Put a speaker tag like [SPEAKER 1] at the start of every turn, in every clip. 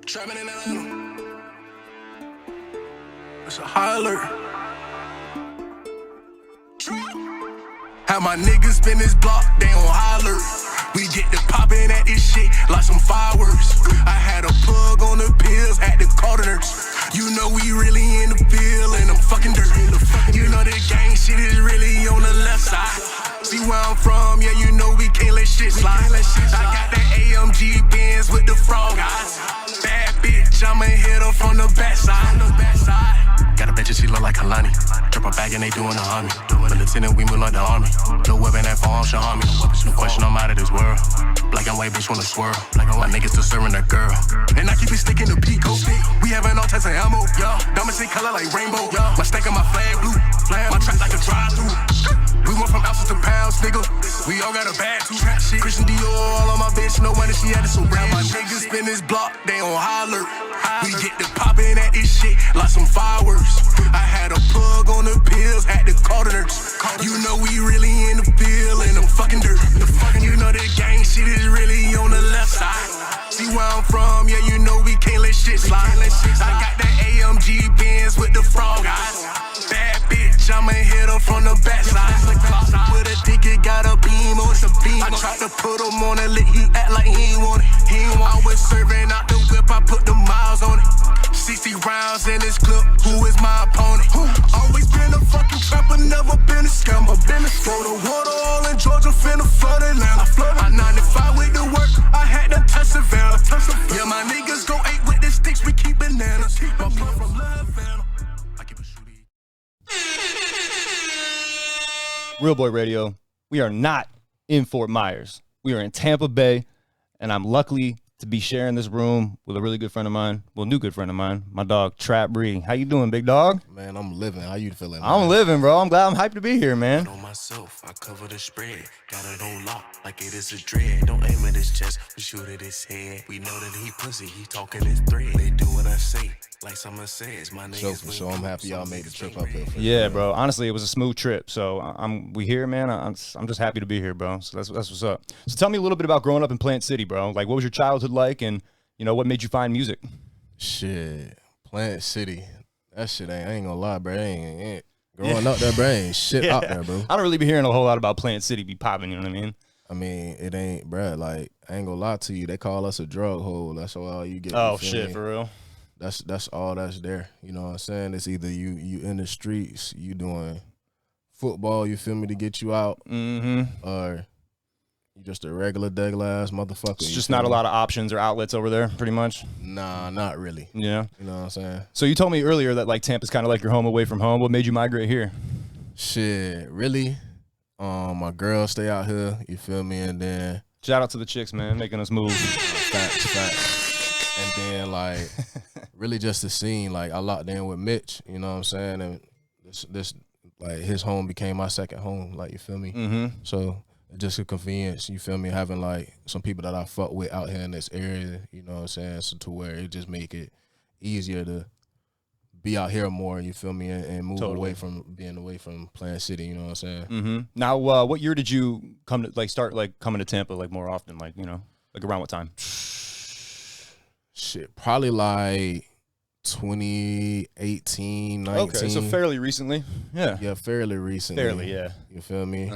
[SPEAKER 1] Trapping in Atlanta. It's a high alert. Have my niggas spin this block, they on high alert. We get to poppin' at this shit like some fireworks. I had a plug on the pills, had to call the nurse. You know we really in the field and I'm fucking dirt. You know the gang shit is really on the left side. See where I'm from, yeah, you know we can't let shit slide. I got that AMG Benz with the frog eyes. Bad bitch, I'ma hit her from the backside. Got a bitch and she look like Kalani. Drop her bag and they doing the homie. But lieutenant, we move like the army. No weapon that phone, show on me. No question, I'm out of this world. Black and white bitch wanna swirl. My niggas still serving that girl. And I keep it sticking to Pico. We having all types of ammo. Diamonds in color like rainbow. My stack and my flag blue. My trap like a drive-through. We went from ounces to pounds, nigga. We all got a bag too. Christian Dior, all on my bitch. No money, she had it so brand. My niggas spin this block, they on high alert. We get to poppin' at this shit like some fireworks. I had a plug on the pills, had to call the nurse. You know we really in the field and I'm fucking dirt. You know that gang shit is really on the left side. See where I'm from, yeah, you know we can't let shit slide. I got that AMG Benz with the frog eyes. Bad bitch, I'ma hit her from the backside. With a dick, it got a beam on the beam. I tried to put him on a lick, he act like he ain't want it. I was serving out the whip, I put the miles on it. 60 rounds in this clip, who is my opponent? Always been a fucking trapper, never been a scammer. Throw the water all in Georgia, finna flood Atlanta. I 95 with the work, I had to touch Savannah. Yeah, my niggas go 8 with the sticks, we keep bananas. My plug from Havana, I keep a shooting.
[SPEAKER 2] RealBoy Radio. We are not in Fort Myers. We are in Tampa Bay, and I'm lucky to be sharing this room with a really good friend of mine, new good friend of mine, my dog, Trap Bree. How you doing, big dog?
[SPEAKER 3] Man, I'm living. How you feeling, man?
[SPEAKER 2] I'm living, bro. I'm glad. I'm hyped to be here, man.
[SPEAKER 1] On myself, I cover the spread. Got it on lock like it is a dread. Don't aim at his chest, we shoot at his head. We know that he pussy, he talking his thread. They do what I say, like someone says. My niggas
[SPEAKER 3] So I'm happy y'all made the trip up here.
[SPEAKER 2] Yeah, bro. Honestly, it was a smooth trip. So we here, man. I'm just happy to be here, bro. So that's what's up. So tell me a little bit about growing up in Plant City, bro. Like, what was your childhood like, and what made you find music?
[SPEAKER 3] Shit, Plant City. That shit I ain't gonna lie, bro. Ain't growing up there, bro. Ain't shit out there, bro.
[SPEAKER 2] I don't really be hearing a whole lot about Plant City be popping. You know what I mean?
[SPEAKER 3] I mean, it ain't, bro. Like, I ain't gonna lie to you. They call us a drug hole. That's all you get.
[SPEAKER 2] Oh shit, for real.
[SPEAKER 3] That's all that's there. You know what I'm saying? It's either you in the streets, you doing football, you feel me, to get you out, or you just a regular ass motherfucker.
[SPEAKER 2] It's just not a lot of options or outlets over there, pretty much.
[SPEAKER 3] Nah, not really.
[SPEAKER 2] Yeah.
[SPEAKER 3] You know what I'm saying?
[SPEAKER 2] So you told me earlier that like Tampa's kind of like your home away from home. What made you migrate here?
[SPEAKER 3] Shit, really? My girl stay out here, you feel me? And then
[SPEAKER 2] shout out to the chicks, man, making us move.
[SPEAKER 3] Facts. And then like really just the scene, like I locked in with Mitch, you know what I'm saying? And this like his home became my second home, like, you feel me? So just a convenience, you feel me, having like some people that I fuck with out here in this area, you know what I'm saying? So to where it just make it easier to be out here more, you feel me, and move away from being away from Plant City, you know what I'm saying?
[SPEAKER 2] Now, what year did you come to start coming to Tampa more often, like around what time?
[SPEAKER 3] Shit, probably like 2018, 19.
[SPEAKER 2] Okay, so fairly recently.
[SPEAKER 3] Yeah, fairly recently.
[SPEAKER 2] Fairly, yeah.
[SPEAKER 3] You feel me?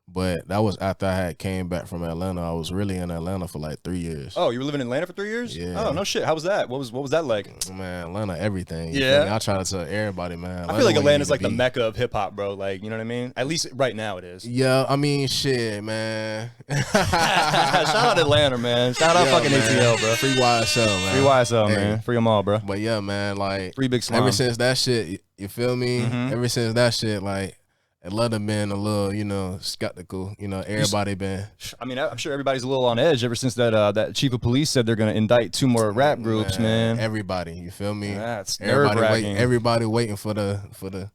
[SPEAKER 3] But that was after I had came back from Atlanta. I was really in Atlanta for like 3 years.
[SPEAKER 2] Oh, you were living in Atlanta for 3 years?
[SPEAKER 3] Yeah.
[SPEAKER 2] Oh, no shit. How was that? What was that like?
[SPEAKER 3] Man, Atlanta, everything.
[SPEAKER 2] Yeah.
[SPEAKER 3] I try to tell everybody, man.
[SPEAKER 2] I feel like Atlanta's like the Mecca of hip hop, bro. Like, you know what I mean? At least right now it is.
[SPEAKER 3] Yeah, I mean, shit, man.
[SPEAKER 2] Shout out Atlanta, man. Shout out fucking
[SPEAKER 3] man.
[SPEAKER 2] ATL, bro.
[SPEAKER 3] Free YSL, man.
[SPEAKER 2] Free YSL, man. Free them all, bro.
[SPEAKER 3] But yeah, man, like
[SPEAKER 2] Free Big Slime.
[SPEAKER 3] Ever since that shit, you feel me? Ever since that shit, like, Atlanta been a little, skeptical. Everybody been.
[SPEAKER 2] I mean, I'm sure everybody's a little on edge ever since that chief of police said they're gonna indict 2 more rap groups, man.
[SPEAKER 3] Everybody, you feel me?
[SPEAKER 2] That's nerve-wracking.
[SPEAKER 3] Everybody waiting for the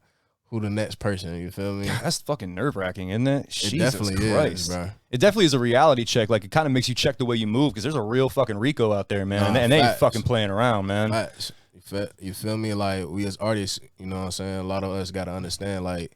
[SPEAKER 3] who the next person. You feel me?
[SPEAKER 2] God, that's fucking nerve-wracking, isn't it?
[SPEAKER 3] It definitely is, bro.
[SPEAKER 2] It definitely is a reality check. Like, it kind of makes you check the way you move, because there's a real fucking Rico out there, man, and they ain't fucking playing around, man.
[SPEAKER 3] Facts. You feel me? Like, we as artists, you know what I'm saying? A lot of us gotta understand, like.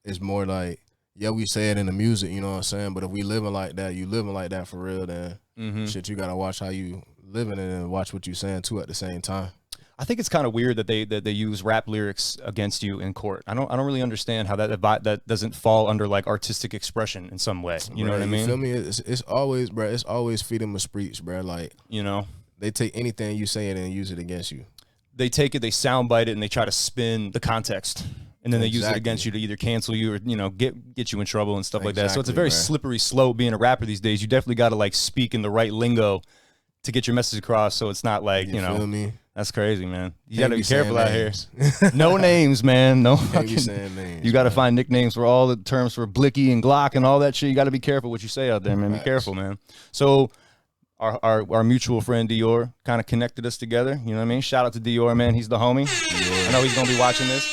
[SPEAKER 3] It's more like, yeah, we say it in the music, you know what I'm saying? But if we living like that, you living like that for real, then shit, you gotta watch how you living and watch what you're saying too at the same time.
[SPEAKER 2] I think it's kind of weird that they use rap lyrics against you in court. I don't really understand how that doesn't fall under like artistic expression in some way. You know what I mean?
[SPEAKER 3] You feel me? It's always, bro. It's always freedom of speech, bro. Like,
[SPEAKER 2] you know,
[SPEAKER 3] they take anything you say and use it against you.
[SPEAKER 2] They take it, they soundbite it, and they try to spin the context, and then they use it against you to either cancel you or, you know, get you in trouble and stuff like that. So it's a very slippery slope being a rapper these days. You definitely got to like speak in the right lingo to get your message across, so it's not like, you know.
[SPEAKER 3] Feel me?
[SPEAKER 2] That's crazy, man. You got to be careful out here. No names, man. No fucking names. You got to find nicknames for all the terms for Blicky and Glock and all that shit. You got to be careful what you say out there, man. Be careful, man. So our mutual friend Dior kind of connected us together. You know what I mean? Shout out to Dior, man. He's the homie. Dior. I know he's gonna be watching this.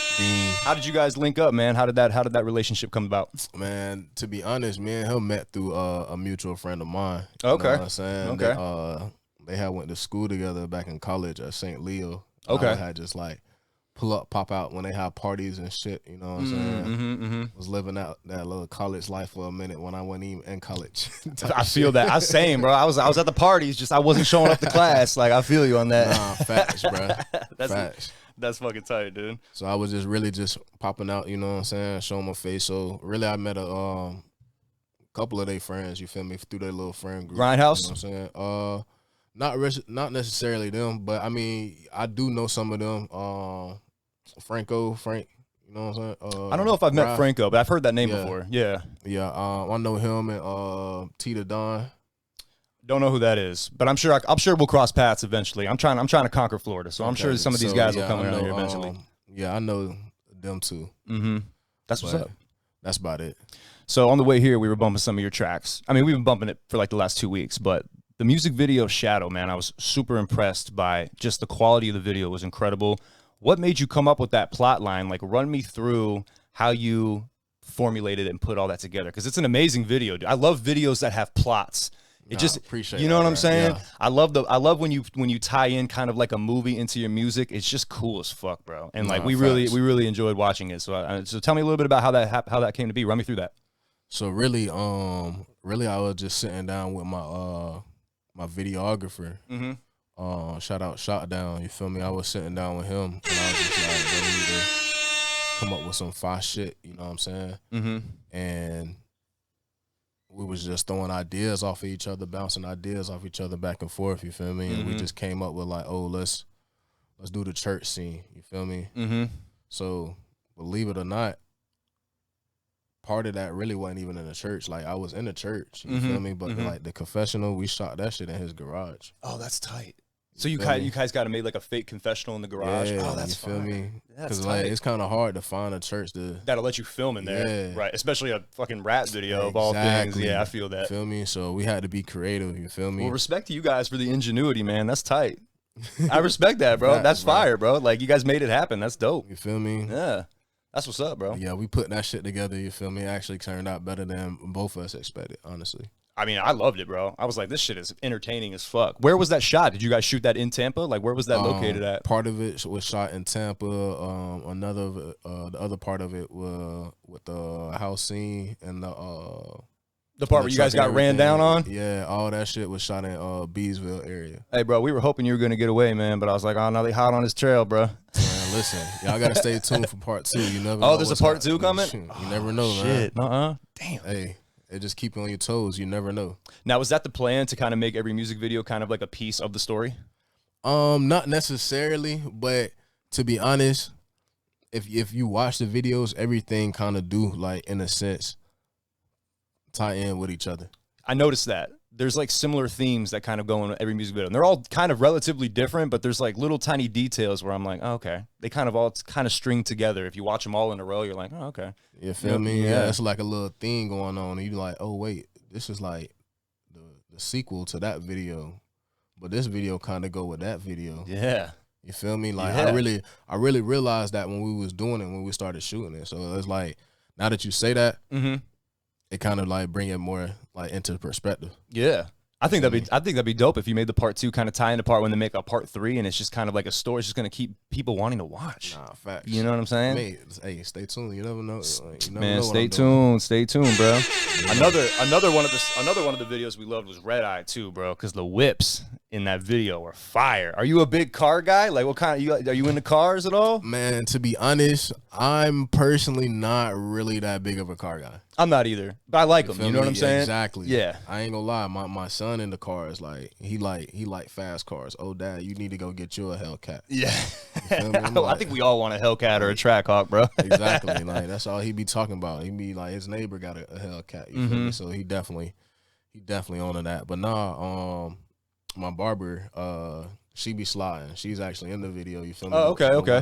[SPEAKER 2] How did you guys link up, man? How did that relationship come about?
[SPEAKER 3] Man, to be honest, me and him met through a mutual friend of mine.
[SPEAKER 2] Okay.
[SPEAKER 3] You know what I'm saying?
[SPEAKER 2] Okay.
[SPEAKER 3] They had went to school together back in college at St. Leo.
[SPEAKER 2] Okay.
[SPEAKER 3] I had just like pull up, pop out when they have parties and shit. You know what I'm saying? Was living out that little college life for a minute when I wasn't even in college.
[SPEAKER 2] I feel that. I same, bro. I was at the parties, just I wasn't showing up to class. Like, I feel you on that.
[SPEAKER 3] Nah, facts, bro. Facts.
[SPEAKER 2] That's fucking tight, dude.
[SPEAKER 3] So I was just really just popping out, you know what I'm saying, showing my face. So really, I met a couple of their friends, you feel me, through their little friend group.
[SPEAKER 2] Grindhouse?
[SPEAKER 3] You know what I'm saying? Not necessarily them, but I mean, I do know some of them. Frank, you know what I'm saying?
[SPEAKER 2] I don't know if I've met Franco, but I've heard that name before. Yeah.
[SPEAKER 3] Yeah, I know him and Tita Don.
[SPEAKER 2] Don't know who that is, but I'm sure we'll cross paths eventually. I'm trying to conquer Florida, so I'm sure some of these guys will come around here eventually.
[SPEAKER 3] Yeah, I know them too.
[SPEAKER 2] That's what's up.
[SPEAKER 3] That's about it.
[SPEAKER 2] So on the way here, we were bumping some of your tracks. I mean, we've been bumping it for like the last 2 weeks, but the music video Shadow, man, I was super impressed by just the quality of the video. Was incredible. What made you come up with that plot line? Like, run me through how you formulated it and put all that together, because it's an amazing video, dude. I love videos that have plots. It just appreciate, you know what I'm saying? Yeah. I love when you tie in kind of like a movie into your music. It's just cool as fuck, bro. And like we really enjoyed watching it. So so tell me a little bit about how that came to be. Run me through that.
[SPEAKER 3] So really I was just sitting down with my videographer. Shout out Shot Down, you feel me? I was sitting down with him and I was just like, bro, we need to come up with some fire shit, you know what I'm saying? And we was just throwing ideas off of each other, bouncing ideas off each other back and forth, you feel me? And we just came up with like, oh, let's do the church scene, you feel me? So believe it or not, part of that really wasn't even in the church. Like, I was in the church, you feel me? But like the confessional, we shot that shit in his garage.
[SPEAKER 2] Oh, that's tight. So you guys got to make like a fake confessional in the garage.
[SPEAKER 3] Yeah,
[SPEAKER 2] oh, that's
[SPEAKER 3] you feel me? Because like it's kind of hard to find a church that'll
[SPEAKER 2] let you film in there, right? Especially a fucking rap video of all things. Yeah, I feel that.
[SPEAKER 3] You feel me? So we had to be creative. You feel me?
[SPEAKER 2] Well, respect to you guys for the ingenuity, man. That's tight. I respect that, bro. That's fire, bro. Like, you guys made it happen. That's dope.
[SPEAKER 3] You feel me?
[SPEAKER 2] Yeah. That's what's up, bro.
[SPEAKER 3] Yeah, we put that shit together, you feel me? It actually turned out better than both of us expected, honestly.
[SPEAKER 2] I mean, I loved it, bro. I was like, this shit is entertaining as fuck. Where was that shot? Did you guys shoot that in Tampa? Like, where was that located at?
[SPEAKER 3] Part of it was shot in Tampa. The other part of it was with the house scene and the
[SPEAKER 2] part where you guys got ran down on?
[SPEAKER 3] Yeah, all that shit was shot in Beesville area.
[SPEAKER 2] Hey, bro, we were hoping you were going to get away, man, but I was like, oh, no, they hot on his trail, bro.
[SPEAKER 3] Man, listen, y'all got to stay tuned for part 2. You never know.
[SPEAKER 2] Oh, there's a part 2 coming?
[SPEAKER 3] You never know, man.
[SPEAKER 2] Shit, damn.
[SPEAKER 3] Hey, it just keep you on your toes. You never know.
[SPEAKER 2] Now, was that the plan, to kind of make every music video kind of like a piece of the story?
[SPEAKER 3] Not necessarily, but to be honest, if you watch the videos, everything kind of do, like, in a sense, tie in with each other.
[SPEAKER 2] I noticed that. There's like similar themes that kind of go in every music video. And they're all kind of relatively different, but there's like little tiny details where I'm like, oh, okay. They kind of all kind of string together. If you watch them all in a row, you're like, oh, okay.
[SPEAKER 3] You feel me? Yeah, it's like a little thing going on. And you're like, oh, wait, this is like the sequel to that video. But this video kind of go with that video.
[SPEAKER 2] Yeah.
[SPEAKER 3] You feel me? Like, I really realized that when we was doing it, when we started shooting it. So it's like, now that you say that, it kind of like bring it more like into perspective. Yeah. I think that'd be dope if you made the part 2 kind of tie into part 1 to make a part 3, and it's just kind of like a story. It's just gonna keep people wanting to watch. Nah, facts.
[SPEAKER 2] You know what I'm saying?
[SPEAKER 3] Hey, stay tuned. You never know. Like, you never
[SPEAKER 2] Man,
[SPEAKER 3] know
[SPEAKER 2] stay tuned, bro. Another one of the videos we loved was Redeye too, bro. Because the whips in that video were fire. Are you a big car guy? Like, what kind of are you into cars at all?
[SPEAKER 3] Man, to be honest, I'm personally not really that big of a car guy.
[SPEAKER 2] I'm not either, but I like them. You know what I'm saying?
[SPEAKER 3] Exactly.
[SPEAKER 2] Yeah.
[SPEAKER 3] I ain't gonna lie. My son in the cars, like he like fast cars. Oh, dad, you need to go get you a Hellcat.
[SPEAKER 2] Yeah.
[SPEAKER 3] I
[SPEAKER 2] I think we all want a Hellcat or a Trackhawk, bro.
[SPEAKER 3] Exactly. Like that's all he be talking about. He be like his neighbor got a Hellcat. You feel me? So he definitely on that. But nah, my barber, she be sliding. She's actually in the video. You feel me?
[SPEAKER 2] Oh, okay.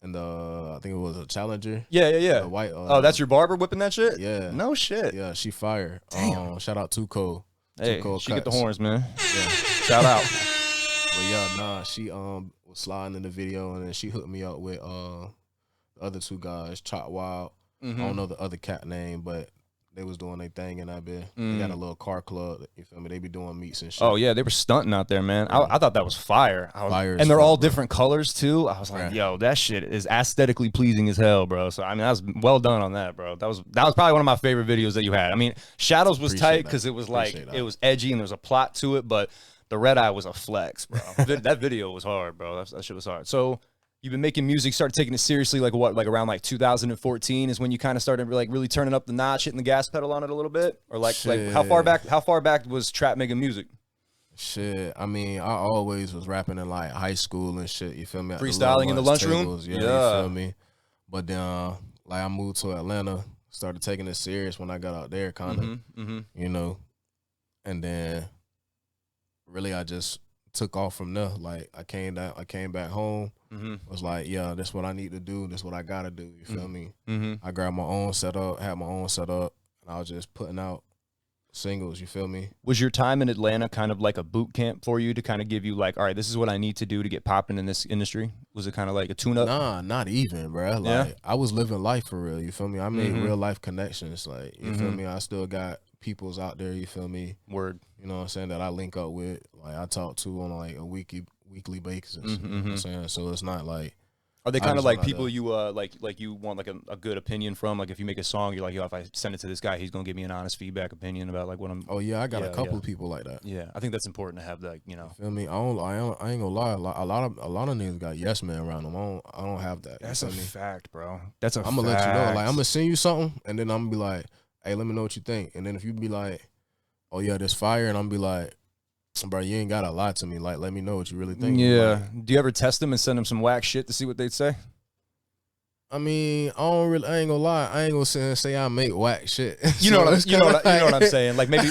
[SPEAKER 3] And I think it was a Challenger.
[SPEAKER 2] Yeah.
[SPEAKER 3] The white.
[SPEAKER 2] That's your barber whipping that shit?
[SPEAKER 3] Yeah.
[SPEAKER 2] No shit.
[SPEAKER 3] Yeah, she fire.
[SPEAKER 2] Damn.
[SPEAKER 3] Shout out to Cole.
[SPEAKER 2] Hey,
[SPEAKER 3] Cole
[SPEAKER 2] she get the
[SPEAKER 3] Cuts.
[SPEAKER 2] horns, man.
[SPEAKER 3] Yeah.
[SPEAKER 2] Shout out.
[SPEAKER 3] But yeah, nah, she was sliding in the video, and then she hooked me up with the other two guys, Chop Wild. I don't know the other cat name, but they was doing their thing in that bit. They got a little car club. You feel me? They be doing meets and shit.
[SPEAKER 2] Oh yeah, they were stunting out there, man. I thought that was fire.
[SPEAKER 3] Fire as
[SPEAKER 2] and they're
[SPEAKER 3] fuck,
[SPEAKER 2] all
[SPEAKER 3] bro.
[SPEAKER 2] different colors too. I was like,
[SPEAKER 3] Right.
[SPEAKER 2] yo, that shit is aesthetically pleasing as hell, bro. So I mean, that was well done on that, bro. That was probably one of my favorite videos that you had. I mean, Shadows was
[SPEAKER 3] Appreciate
[SPEAKER 2] tight
[SPEAKER 3] that.
[SPEAKER 2] because it was like
[SPEAKER 3] Appreciate that.
[SPEAKER 2] it was edgy and there was a plot to it, but the Redeye was a flex, bro. That video was hard, bro. That shit was hard. So you've been making music, started taking it seriously, like what, like around like 2014 is when you kind of started like really turning up the notch, hitting the gas pedal on it a little bit, or like how far back was Trap making music?
[SPEAKER 3] Shit, I mean, I always was rapping in like high school and shit. You feel me? At the
[SPEAKER 2] Freestyling in the
[SPEAKER 3] lunch
[SPEAKER 2] lunchroom?
[SPEAKER 3] tables, yeah,
[SPEAKER 2] Yeah.
[SPEAKER 3] you feel me? But then, like, I moved to Atlanta, started taking it serious when I got out there, kind of, you know, and then really I just took off from there. Like, I came back home. Was like, yeah, that's what I need to do. That's what I gotta do. You feel me? I grabbed my own setup, had my own setup, and I was just putting out singles. You feel me?
[SPEAKER 2] Was your time in Atlanta kind of like a boot camp for you to kind of give you like, all right, this is what I need to do to get popping in this industry? Was it kind of like a tune-up?
[SPEAKER 3] Nah, not even, bro. Like,
[SPEAKER 2] Yeah?
[SPEAKER 3] I was living life for real. You feel me? I made real life connections. Like, you feel me? I still got peoples out there. You feel me?
[SPEAKER 2] Word.
[SPEAKER 3] You know what I'm saying? That I link up with. Like, I talk to on like a weekly basis. You know what I'm saying? So it's not like.
[SPEAKER 2] Are they
[SPEAKER 3] I
[SPEAKER 2] kind of
[SPEAKER 3] just
[SPEAKER 2] like
[SPEAKER 3] wanna
[SPEAKER 2] people you like you want like a good opinion from? Like if you make a song, you're like, yo, if I send it to this guy, he's gonna give me an honest feedback opinion about like what I'm.
[SPEAKER 3] Oh yeah, I got a couple of people like that.
[SPEAKER 2] Yeah, I think that's important to have that. You know.
[SPEAKER 3] Feel me? I ain't gonna lie. A lot of niggas got yes man around them. I don't have that.
[SPEAKER 2] That's a
[SPEAKER 3] feel me?
[SPEAKER 2] fact, bro. That's a
[SPEAKER 3] I'm gonna let you know. Like I'm gonna send you something, and then I'm gonna be like, hey, let me know what you think. And then if you be like, oh yeah, this fire, and I'm be like, bro, you ain't gotta lie to me. Like, let me know what you really think.
[SPEAKER 2] Yeah.
[SPEAKER 3] Like,
[SPEAKER 2] Do you ever test them and send them some whack shit to see what they'd say?
[SPEAKER 3] I mean, I ain't gonna lie. I ain't gonna say I make whack shit.
[SPEAKER 2] You know what I'm saying? Like maybe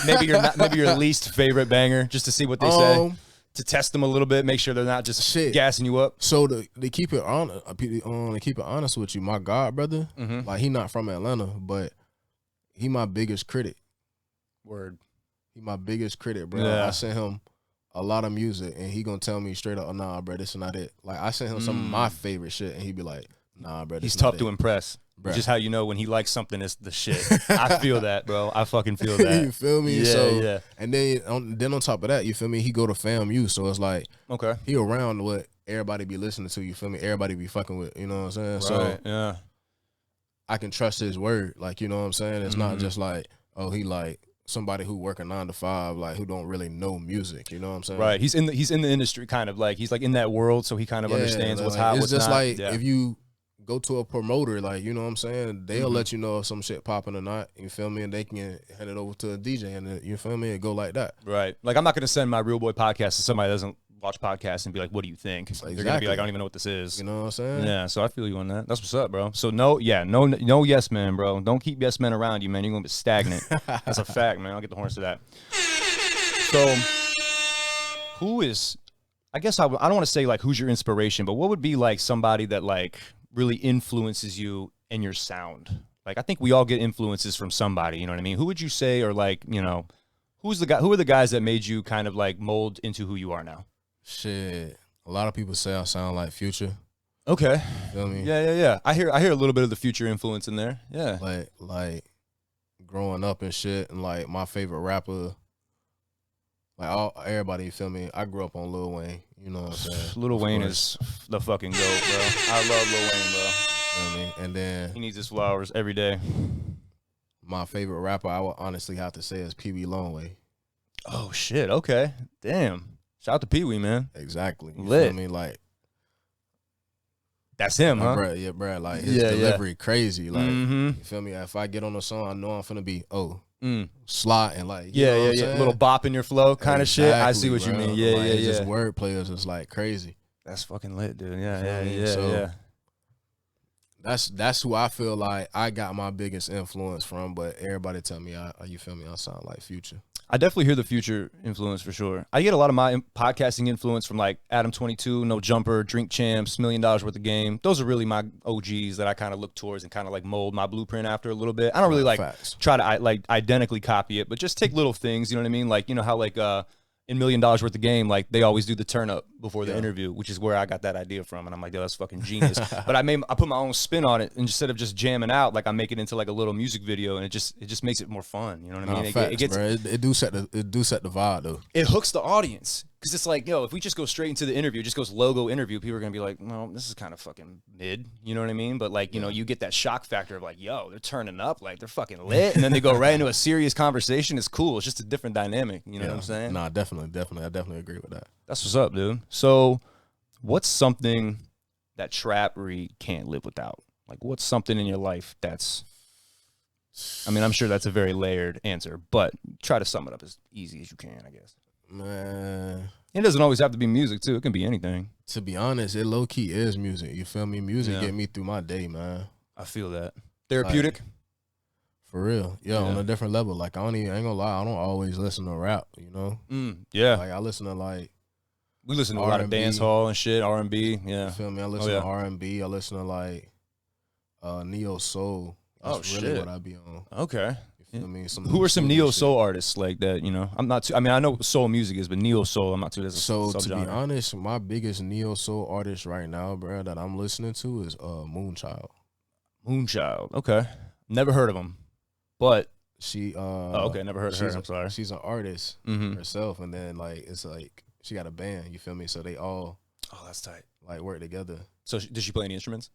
[SPEAKER 2] your least favorite banger, just to see what they say, to test them a little bit, make sure they're not just gassing you up.
[SPEAKER 3] So they keep it on. They keep it honest with you. My god brother, like he not from Atlanta, but he my biggest critic.
[SPEAKER 2] Word.
[SPEAKER 3] He my biggest critic, bro.
[SPEAKER 2] Yeah.
[SPEAKER 3] I sent him a lot of music, and he gonna tell me straight up, oh, nah, bro, this is not it. Like I sent him some of my favorite shit, and he be like, nah, bro,
[SPEAKER 2] He's tough to impress.
[SPEAKER 3] Bruh.
[SPEAKER 2] Just how you know when he likes something, it's the shit. I feel that, bro. I fucking feel that.
[SPEAKER 3] You feel me?
[SPEAKER 2] Yeah, yeah.
[SPEAKER 3] And then on top of that, you feel me? He go to FAMU, so it's like
[SPEAKER 2] Okay.
[SPEAKER 3] he around what everybody be listening to. You feel me? Everybody be fucking with. You know what I'm saying? So
[SPEAKER 2] yeah,
[SPEAKER 3] I can trust his word. Like, you know what I'm saying? It's not just like, oh, he like somebody who working 9 to 5, like who don't really know music. You know what I'm saying?
[SPEAKER 2] right. He's in the industry, kind of like he's like in that world, so he kind of understands what's
[SPEAKER 3] like,
[SPEAKER 2] hot.
[SPEAKER 3] It's
[SPEAKER 2] what's
[SPEAKER 3] just
[SPEAKER 2] not.
[SPEAKER 3] like
[SPEAKER 2] Yeah.
[SPEAKER 3] if you go to a promoter, like, you know what I'm saying, they'll let you know if some shit popping or not. You feel me? And they can head it over to a DJ, and you feel me? It go like that.
[SPEAKER 2] Right. Like I'm not gonna send my RealBoy podcast to somebody that doesn't watch podcasts and be like, "What do you think?" They're gonna be like, "I don't even know what this is."
[SPEAKER 3] You know what I'm saying?
[SPEAKER 2] Yeah. So I feel you on that. That's what's up, bro. So no yes man, bro. Don't keep yes men around you, man. You're gonna be stagnant. That's a fact, man. I'll get the horns to that. So who is? I guess I don't want to say like who's your inspiration, but what would be like somebody that like really influences you in your sound? Like I think we all get influences from somebody. You know what I mean? Who would you say, or like, you know, who are the guys that made you kind of like mold into who you are now?
[SPEAKER 3] Shit. A lot of people say I sound like Future.
[SPEAKER 2] Okay.
[SPEAKER 3] You feel me?
[SPEAKER 2] Yeah. I hear a little bit of the Future influence in there. Yeah.
[SPEAKER 3] Like growing up and shit, and like my favorite rapper, like everybody, you feel me? I grew up on Lil Wayne. You know what I'm saying?
[SPEAKER 2] Lil Wayne is the fucking goat, bro. I love Lil Wayne, bro.
[SPEAKER 3] You know what I mean? And then
[SPEAKER 2] He needs his flowers every day.
[SPEAKER 3] my favorite rapper, I would honestly have to say, is PB Longway.
[SPEAKER 2] Oh shit. Okay. Damn. Shout out to Pee Wee, man.
[SPEAKER 3] Exactly. You
[SPEAKER 2] Lit.
[SPEAKER 3] feel me? Like
[SPEAKER 2] That's him, huh?
[SPEAKER 3] bruh, yeah, bruh. Like his delivery crazy. Like
[SPEAKER 2] Mm-hmm.
[SPEAKER 3] you feel me? If I get on a song, I know I'm finna be
[SPEAKER 2] Mm.
[SPEAKER 3] slotting like you know what I'm saying?
[SPEAKER 2] Little bop in your flow kind of shit. I see what you
[SPEAKER 3] bro.
[SPEAKER 2] mean. Yeah,
[SPEAKER 3] like,
[SPEAKER 2] yeah.
[SPEAKER 3] Just wordplay is just like crazy.
[SPEAKER 2] That's fucking lit, dude. Yeah,
[SPEAKER 3] You feel me?
[SPEAKER 2] yeah.
[SPEAKER 3] So, that's who I feel like I got my biggest influence from. But everybody tell me, you feel me? I sound like Future.
[SPEAKER 2] I definitely hear the Future influence for sure. I get a lot of my podcasting influence from like Adam 22, No Jumper, Drink Champs, $1 Million Worth of Game. Those are really my OGs that I kind of look towards and kind of like mold my blueprint after a little bit. I don't really like try to like identically copy it, but just take little things. You know what I mean? Like, you know how like in $1 Million Worth of Game, like they always do the turn up before the interview, which is where I got that idea from. And I'm like, yo, that's fucking genius. But I put my own spin on it, and instead of just jamming out, like I make it into like a little music video, and it just makes it more fun. You know what I mean?
[SPEAKER 3] Facts, it do set the vibe though.
[SPEAKER 2] It hooks the audience. Because it's like, yo, if we just go straight into the interview, just goes logo interview, people are going to be like, well, this is kind of fucking mid. You know what I mean? But like, you know, you get that shock factor of like, yo, they're turning up. Like, they're fucking lit. And then they go right into a serious conversation. It's cool. It's just a different dynamic. You know what I'm saying?
[SPEAKER 3] Nah, definitely. I definitely agree with that.
[SPEAKER 2] That's what's up, dude. So what's something that Trap Reed can't live without? Like, what's something in your life that's, I mean, I'm sure that's a very layered answer, but try to sum it up as easy as you can, I guess.
[SPEAKER 3] Man,
[SPEAKER 2] it doesn't always have to be music too. It can be anything.
[SPEAKER 3] To be honest, it low key is music. You feel me? Music get me through my day, man.
[SPEAKER 2] I feel that. Therapeutic.
[SPEAKER 3] Like, for real. Yeah, on a different level. Like I ain't gonna lie, I don't always listen to rap, you know?
[SPEAKER 2] Yeah.
[SPEAKER 3] Like I listen to like
[SPEAKER 2] we listen to a lot of dance hall and shit, R&B. Yeah.
[SPEAKER 3] You feel me? I listen to R&B. I listen to like neo soul. That's really what I be on.
[SPEAKER 2] Okay.
[SPEAKER 3] You feel me?
[SPEAKER 2] Who are some neo soul artists like that? You know, I'm not too. I mean, I know what soul music is, but neo soul, I'm not too.
[SPEAKER 3] So to be honest, my biggest neo soul artist right now, bro, that I'm listening to is Moonchild.
[SPEAKER 2] Moonchild. Okay. Never heard of him, but
[SPEAKER 3] she.
[SPEAKER 2] Okay, never heard of her. I'm sorry.
[SPEAKER 3] She's an artist herself, and then like it's like she got a band. You feel me? So they all.
[SPEAKER 2] Oh, that's tight.
[SPEAKER 3] Like work together.
[SPEAKER 2] So did she play any instruments?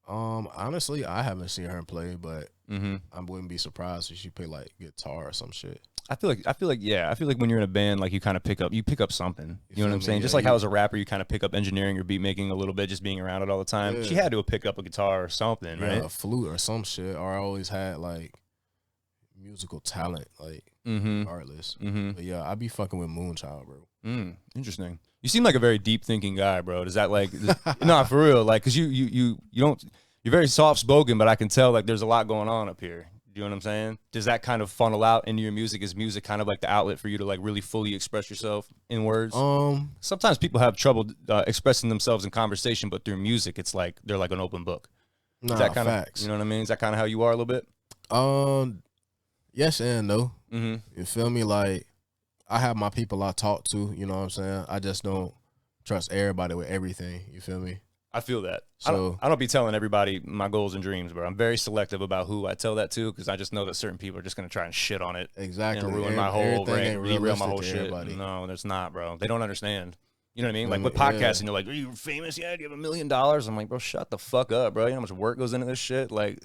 [SPEAKER 3] Honestly, I haven't seen her play, but I wouldn't be surprised if she play like guitar or some shit.
[SPEAKER 2] I feel like when you're in a band, like you pick up something. You know what I'm saying? Just like how as a rapper, you kind of pick up engineering or beat making a little bit, just being around it all the time. Yeah. She had to pick up a guitar or something, right?
[SPEAKER 3] A flute or some shit. Or I always had like musical talent, like regardless. But yeah, I be fucking with Moonchild, bro.
[SPEAKER 2] Interesting. You seem like a very deep thinking guy, bro. Does that like no, for real? Like, cause you don't. You're very soft spoken, but I can tell like there's a lot going on up here. You know what I'm saying? Does that kind of funnel out into your music? Is music kind of like the outlet for you to like really fully express yourself in words? Sometimes people have trouble expressing themselves in conversation, but through music, it's like they're like an open book.
[SPEAKER 3] Nah,
[SPEAKER 2] is that kind
[SPEAKER 3] facts.
[SPEAKER 2] Of, you know what I mean? Is that kind of how you are a little bit?
[SPEAKER 3] Yes and no. You feel me? Like I have my people I talk to. You know what I'm saying? I just don't trust everybody with everything. You feel me?
[SPEAKER 2] I feel that. So I don't be telling everybody my goals and dreams, bro. I'm very selective about who I tell that to because I just know that certain people are just gonna try and shit on it.
[SPEAKER 3] Exactly.
[SPEAKER 2] And ruin my whole derail my whole shit. Everybody. No, that's not, bro. They don't understand. You know what I mean? Like with podcasting, they're like, "Are you famous? Yeah, do you have $1 million?" I'm like, bro, shut the fuck up, bro. You know how much work goes into this shit? Like,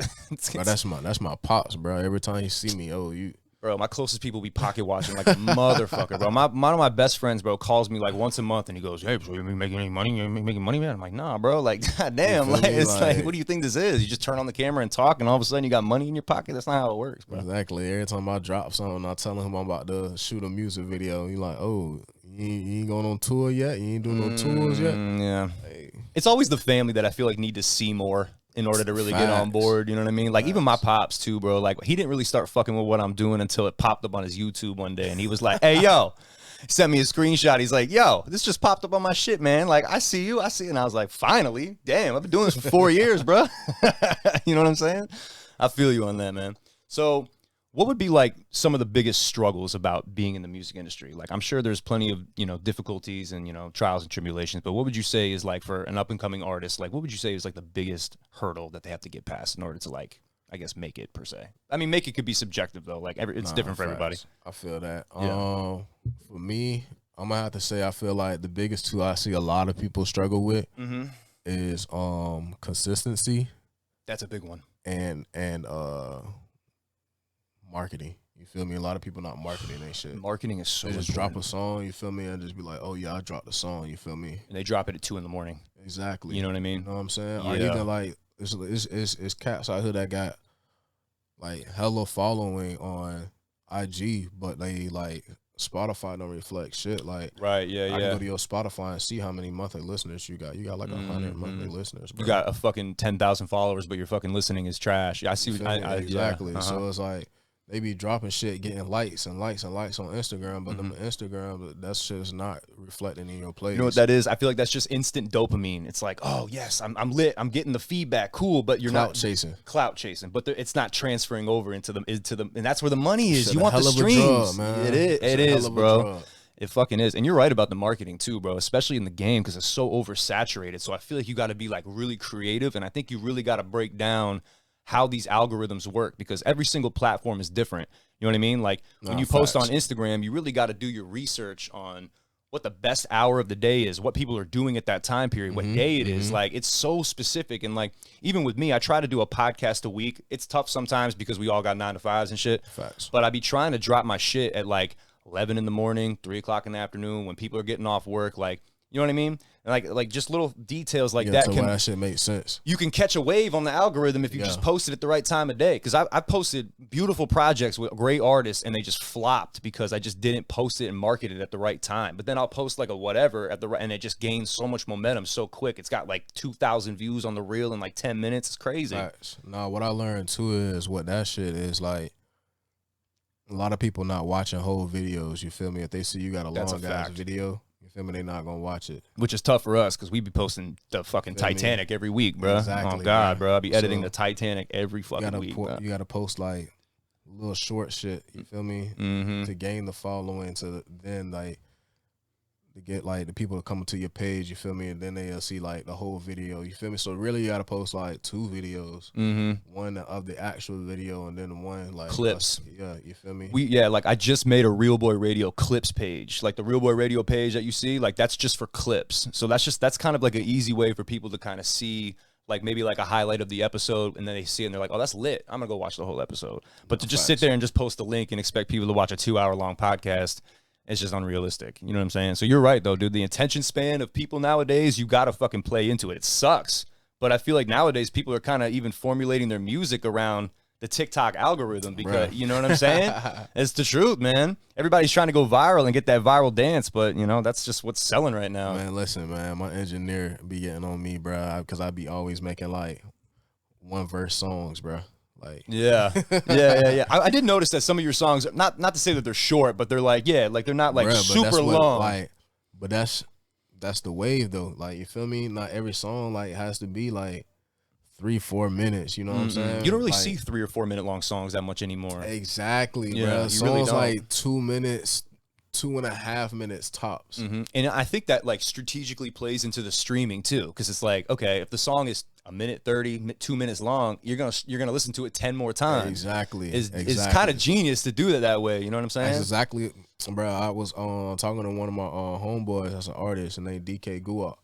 [SPEAKER 3] bro, that's my pops, bro. Every time you see me,
[SPEAKER 2] Bro, my closest people be pocket watching like a motherfucker, bro. One of my best friends, bro, calls me like once a month and he goes, "Hey, bro, you making any money? You making money, man?" I'm like, "Nah, bro. Like, goddamn, like, it's like, what do you think this is? You just turn on the camera and talk, and all of a sudden you got money in your pocket. That's not how it works, bro."
[SPEAKER 3] Exactly. Every time I drop something, I tell him I'm about to shoot a music video. You're like, "Oh, you ain't going on tour yet? You ain't doing no tours yet?"
[SPEAKER 2] Yeah. Hey. It's always the family that I feel like need to see more in order to really get on board, you know what I mean? Like, even my pops, too, bro. Like, he didn't really start fucking with what I'm doing until it popped up on his YouTube one day, and he was like, "Hey, yo," he sent me a screenshot. He's like, "Yo, this just popped up on my shit, man. Like, I see you. And I was like, finally. Damn, I've been doing this for 4 years, bro." You know what I'm saying? I feel you on that, man. So what would be like some of the biggest struggles about being in the music industry? Like, I'm sure there's plenty of, you know, difficulties and, you know, trials and tribulations, but what would you say is like for an up and coming artist, like what would you say is like the biggest hurdle that they have to get past in order to like, I guess, make it per se? I mean, make it could be subjective though. Like it's different for everybody.
[SPEAKER 3] I feel that.
[SPEAKER 2] Yeah.
[SPEAKER 3] For me, I'm gonna have to say, I feel like the biggest two I see a lot of people struggle with is consistency.
[SPEAKER 2] That's a big one.
[SPEAKER 3] And marketing. You feel me? A lot of people not marketing their shit.
[SPEAKER 2] Marketing is so
[SPEAKER 3] They just
[SPEAKER 2] important.
[SPEAKER 3] drop a song, you feel me, and just be like, oh yeah, I dropped a song, you feel me?
[SPEAKER 2] And they drop it at 2 a.m.
[SPEAKER 3] Exactly.
[SPEAKER 2] You know what I mean?
[SPEAKER 3] You know what I'm saying? Or
[SPEAKER 2] Yeah.
[SPEAKER 3] even like it's cats out here that got like hella following on IG, but they like Spotify don't reflect shit. Like
[SPEAKER 2] Right, yeah,
[SPEAKER 3] I can
[SPEAKER 2] yeah.
[SPEAKER 3] go to your Spotify and see how many monthly listeners you got. You got like 100 monthly listeners. Bro.
[SPEAKER 2] You got a fucking 10,000 followers, but your fucking listening is trash. I see.
[SPEAKER 3] Exactly.
[SPEAKER 2] Yeah.
[SPEAKER 3] So it's like they be dropping shit, getting likes and likes and likes on Instagram, but
[SPEAKER 2] Mm-hmm.
[SPEAKER 3] them Instagram, that shit is not reflecting in your plays.
[SPEAKER 2] You know what that is? I feel like that's just instant dopamine. It's like, oh yes, I'm lit. I'm getting the feedback. Cool, but you're
[SPEAKER 3] Clout
[SPEAKER 2] not
[SPEAKER 3] chasing.
[SPEAKER 2] Clout chasing, but it's not transferring over into the, and that's where the money is.
[SPEAKER 3] Shit,
[SPEAKER 2] You
[SPEAKER 3] a
[SPEAKER 2] want the
[SPEAKER 3] hell of a
[SPEAKER 2] streams.
[SPEAKER 3] drug, man.
[SPEAKER 2] It is.
[SPEAKER 3] It's
[SPEAKER 2] It
[SPEAKER 3] a hell
[SPEAKER 2] is,
[SPEAKER 3] of a
[SPEAKER 2] bro.
[SPEAKER 3] drug.
[SPEAKER 2] It fucking is. And you're right about the marketing too, bro, especially in the game because it's so oversaturated. So I feel like you got to be like really creative. And I think you really got to break down how these algorithms work because every single platform is different. You know what I mean? Like when you post on Instagram, you really got to do your research on what the best hour of the day is, what people are doing at that time period, what day it is. Like it's so specific. And like even with me, I try to do a podcast a week. It's tough sometimes because we all got 9 to 5s and shit.
[SPEAKER 3] Facts.
[SPEAKER 2] But I be trying to drop my shit at like 11 in the morning, 3 o'clock in the afternoon when people are getting off work. Like, you know what I mean? And like just little details like that
[SPEAKER 3] So
[SPEAKER 2] can
[SPEAKER 3] that shit makes sense.
[SPEAKER 2] you can catch a wave on the algorithm if you just post it at the right time of day. Because I posted beautiful projects with great artists and they just flopped because I just didn't post it and market it at the right time. But then I'll post like a whatever at the right, and it just gains so much momentum so quick. It's got like 2,000 views on the reel in like 10 minutes. It's crazy.
[SPEAKER 3] Facts. Nah, what I learned too is what that shit is like. A lot of people not watching whole videos. You feel me? If they see you got a
[SPEAKER 2] That's
[SPEAKER 3] long
[SPEAKER 2] a
[SPEAKER 3] ass
[SPEAKER 2] fact.
[SPEAKER 3] video, you feel me? They not gonna watch it.
[SPEAKER 2] Which is tough for us because we be posting the fucking
[SPEAKER 3] Feel me?
[SPEAKER 2] Titanic every week, bro.
[SPEAKER 3] Exactly,
[SPEAKER 2] Oh God,
[SPEAKER 3] bro.
[SPEAKER 2] bro. I be editing
[SPEAKER 3] So,
[SPEAKER 2] the Titanic every fucking week. bro.
[SPEAKER 3] You gotta post like little short shit. You feel me?
[SPEAKER 2] Mm-hmm.
[SPEAKER 3] To gain the following, to then like to get like the people to come to your page. You feel me? And then they'll see like the whole video. You feel me? So really, you gotta post like 2 videos.
[SPEAKER 2] Mm-hmm.
[SPEAKER 3] One of the actual video, and then one like
[SPEAKER 2] Clips.
[SPEAKER 3] Yeah, you feel me?
[SPEAKER 2] Like I just made a RealBoy Radio clips page. Like the RealBoy Radio page that you see, like that's just for clips. So that's kind of like an easy way for people to kind of see like maybe like a highlight of the episode and then they see it and they're like, oh, that's lit. I'm gonna go watch the whole episode. But to just sit there and just post a link and expect people to watch a 2-hour long podcast, it's just unrealistic. You know what I'm saying? So you're right though, dude. The attention span of people nowadays, you gotta fucking play into it. It sucks. But I feel like nowadays people are kind of even formulating their music around the TikTok algorithm because you know what I'm saying? It's the truth, man. Everybody's trying to go viral and get that viral dance, but you know, that's just what's selling right now.
[SPEAKER 3] Man, listen, man, my engineer be getting on me, bro, because I be always making like 1 verse songs, bro. Like
[SPEAKER 2] Yeah. I did notice that some of your songs, not to say that they're short, but they're like, like they're not like
[SPEAKER 3] bruh, but
[SPEAKER 2] super
[SPEAKER 3] that's what,
[SPEAKER 2] long.
[SPEAKER 3] Like, but that's the wave though. Like, you feel me? Not every song like has to be like 3-4 minutes. You know what I'm saying?
[SPEAKER 2] You don't really
[SPEAKER 3] like,
[SPEAKER 2] see 3 or 4 minute long songs that much anymore.
[SPEAKER 3] exactly,
[SPEAKER 2] Yeah,
[SPEAKER 3] bro.
[SPEAKER 2] you
[SPEAKER 3] Songs
[SPEAKER 2] really don't.
[SPEAKER 3] like 2 minutes, 2.5 minutes tops.
[SPEAKER 2] And I think that like strategically plays into the streaming too, because it's like, okay, if the song is 1:30, 2 minutes long, you're gonna listen to it 10 more times.
[SPEAKER 3] Exactly.
[SPEAKER 2] It's kind of genius to do it that way. You know what I'm saying?
[SPEAKER 3] That's exactly, bro. I was talking to one of my homeboys that's an artist, and named DK Guap.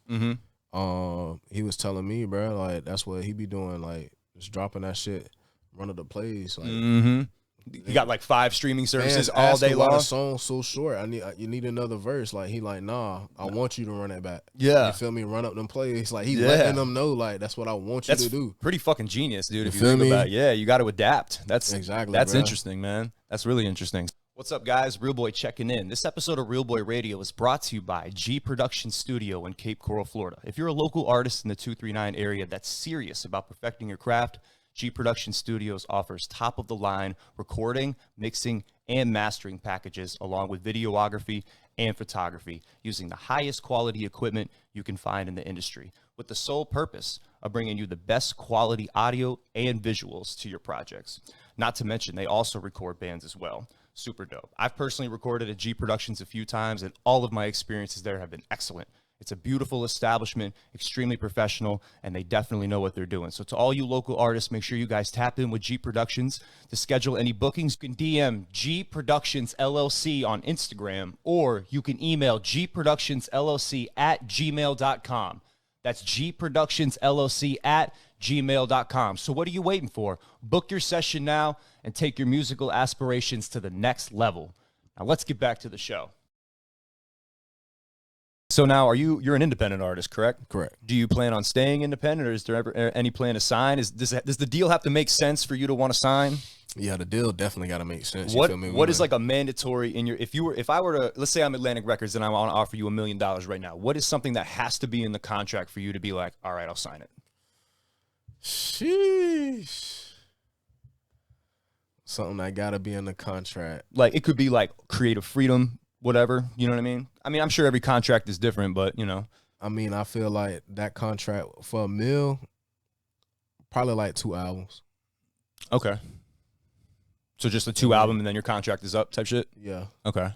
[SPEAKER 3] He was telling me, bro, like that's what he be doing, like just dropping that shit, running the plays, like.
[SPEAKER 2] You got like 5 streaming services
[SPEAKER 3] Fans
[SPEAKER 2] all
[SPEAKER 3] ask
[SPEAKER 2] day
[SPEAKER 3] him why
[SPEAKER 2] long.
[SPEAKER 3] the song's so short. You need another verse. Like he like, nah, I want you to run it back.
[SPEAKER 2] Yeah.
[SPEAKER 3] You feel me? Run up them plays. Like he's
[SPEAKER 2] Yeah.
[SPEAKER 3] letting them know, like that's what I want you
[SPEAKER 2] That's
[SPEAKER 3] to do.
[SPEAKER 2] pretty fucking genius, dude. If you
[SPEAKER 3] feel
[SPEAKER 2] think
[SPEAKER 3] me?
[SPEAKER 2] about it. Yeah, you got to adapt. That's
[SPEAKER 3] Exactly,
[SPEAKER 2] That's
[SPEAKER 3] bruh.
[SPEAKER 2] interesting, man. That's really interesting. What's up, guys? RealBoy checking in. This episode of RealBoy Radio is brought to you by G Production Studio in Cape Coral, Florida. If you're a local artist in the 239 area that's serious about perfecting your craft, G Production Studios offers top-of-the-line recording, mixing, and mastering packages along with videography and photography using the highest quality equipment you can find in the industry with the sole purpose of bringing you the best quality audio and visuals to your projects. Not to mention, they also record bands as well. Super dope. I've personally recorded at G Productions a few times, and all of my experiences there have been excellent. It's a beautiful establishment, extremely professional, and they definitely know what they're doing. So to all you local artists, make sure you guys tap in with G Productions. To schedule any bookings, you can DM G Productions LLC on Instagram, or you can email gproductionsllc@gmail.com. That's gproductionsllc gmail.com. So what are you waiting for? Book your session now and take your musical aspirations to the next level. Now let's get back to the show. So now you're an independent artist, correct?
[SPEAKER 3] Correct.
[SPEAKER 2] Do you plan on staying independent, or is there ever any plan to sign? Does the deal have to make sense for you to want to sign?
[SPEAKER 3] Yeah, the deal definitely got to make sense.
[SPEAKER 2] What is like a mandatory in your, if I were to, let's say I'm Atlantic Records and I want to offer you $1 million right now, what is something that has to be in the contract for you to be like, all right, I'll sign it?
[SPEAKER 3] Sheesh. Something that got to be in the contract.
[SPEAKER 2] Like it could be like creative freedom, whatever, you know what I mean? I mean, I'm sure every contract is different, but you know.
[SPEAKER 3] I mean, I feel like that contract for $1 million, probably like 2 albums.
[SPEAKER 2] Okay. So just a 2 album and then your contract is up type shit?
[SPEAKER 3] Yeah.
[SPEAKER 2] Okay.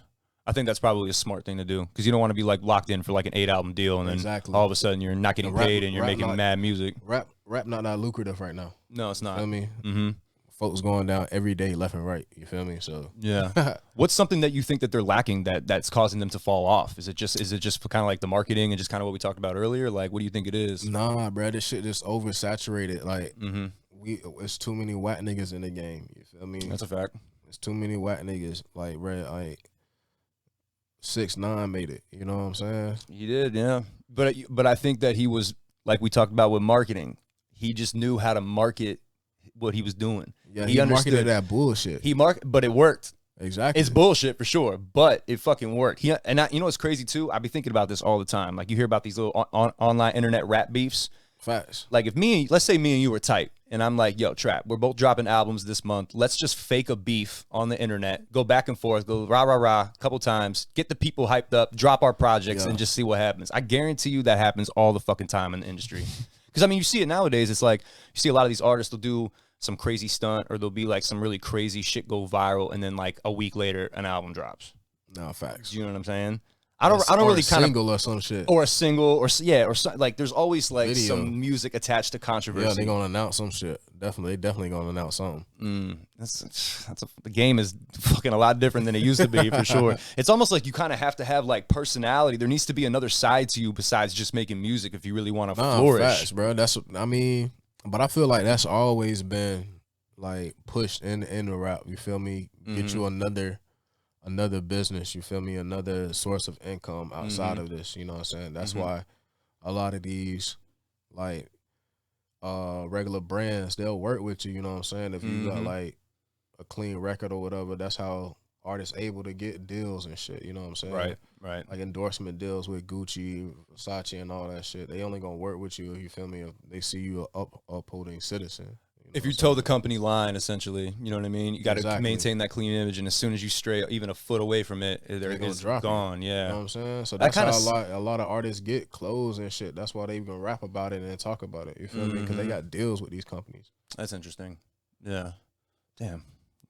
[SPEAKER 2] I think that's probably a smart thing to do because you don't want to be like locked in for like an 8 album deal and then all of a sudden you're not getting paid and you're making mad music.
[SPEAKER 3] Rap not that lucrative right now.
[SPEAKER 2] No, it's not.
[SPEAKER 3] You feel me?
[SPEAKER 2] Mm-hmm.
[SPEAKER 3] Folks going down every day left and right. You feel me? So
[SPEAKER 2] yeah. What's something that you think that they're lacking that's causing them to fall off? Is it just kind of like the marketing and just kind of what we talked about earlier? Like, what do you think it is?
[SPEAKER 3] Nah, bro, this shit just oversaturated. Like it's too many whack niggas in the game. You feel me?
[SPEAKER 2] That's a fact.
[SPEAKER 3] It's too many whack niggas. Like, bro, like 6ix9ine made it. You know what I'm saying?
[SPEAKER 2] He did, yeah. But I think that he was, like we talked about with marketing, he just knew how to market what he was doing.
[SPEAKER 3] Yeah, he marketed that bullshit.
[SPEAKER 2] But it worked.
[SPEAKER 3] Exactly.
[SPEAKER 2] It's bullshit for sure, but it fucking worked. You know what's crazy too? I be thinking about this all the time. Like you hear about these little online internet rap beefs.
[SPEAKER 3] Facts.
[SPEAKER 2] Like if let's say me and you were tight, and I'm like, yo, Trap, we're both dropping albums this month. Let's just fake a beef on the internet, go back and forth, go rah, rah, rah a couple times, get the people hyped up, drop our projects, and just see what happens. I guarantee you that happens all the fucking time in the industry. Because, I mean, you see it nowadays. It's like you see a lot of these artists will do some crazy stunt or there'll be like some really crazy shit go viral, and then like a week later, an album drops.
[SPEAKER 3] No, facts.
[SPEAKER 2] You know what I'm saying? I don't really kind of
[SPEAKER 3] single or some shit
[SPEAKER 2] or a single or like there's always like video. Some music attached to controversy.
[SPEAKER 3] Yeah, they gonna announce some shit. They definitely gonna announce something.
[SPEAKER 2] The game is fucking a lot different than it used to be for sure. It's almost like you kind of have to have like personality. There needs to be another side to you besides just making music if you really want to flourish.
[SPEAKER 3] Facts, bro. But I feel like that's always been like pushed in the rap. You feel me? Get you another business, you feel me, another source of income outside of this, you know what I'm saying? That's why a lot of these like regular brands, they'll work with you, you know what I'm saying? If you got like a clean record or whatever, that's how artists able to get deals and shit, you know what I'm saying?
[SPEAKER 2] Right.
[SPEAKER 3] Like endorsement deals with Gucci, Versace and all that shit. They only gonna work with you, you feel me, if they see you upholding citizen.
[SPEAKER 2] If you toe the company line, essentially, you know what I mean? You got to maintain that clean image, and as soon as you stray even a foot away from it, it's gone. Yeah.
[SPEAKER 3] You know what I'm saying? So that's how a lot of artists get clothes and shit. That's why they even rap about it and talk about it. You feel me? Because they got deals with these companies.
[SPEAKER 2] That's interesting. Yeah. Damn.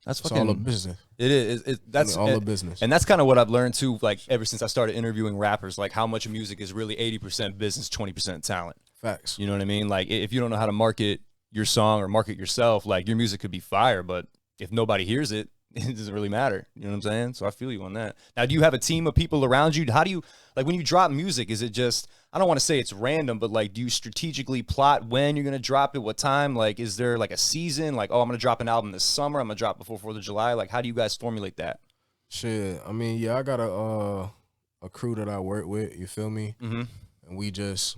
[SPEAKER 2] That's
[SPEAKER 3] it's
[SPEAKER 2] fucking
[SPEAKER 3] all a business.
[SPEAKER 2] It is. That's
[SPEAKER 3] all a business.
[SPEAKER 2] And that's kind of what I've learned too, like ever since I started interviewing rappers, like how much music is really 80% business, 20% talent.
[SPEAKER 3] Facts.
[SPEAKER 2] You know what I mean? Like if you don't know how to market your song or market yourself, like your music could be fire, but if nobody hears it, it doesn't really matter. You know what I'm saying? So I feel you on that. Now, do you have a team of people around you? How do you, like when you drop music, is it just, I don't want to say it's random, but like, do you strategically plot when you're going to drop it, what time? Like, is there like a season? Like, oh, I'm going to drop an album this summer. I'm going to drop before 4th of July. Like, how do you guys formulate that?
[SPEAKER 3] Shit. I mean, yeah, I got a crew that I work with, you feel me? And we just,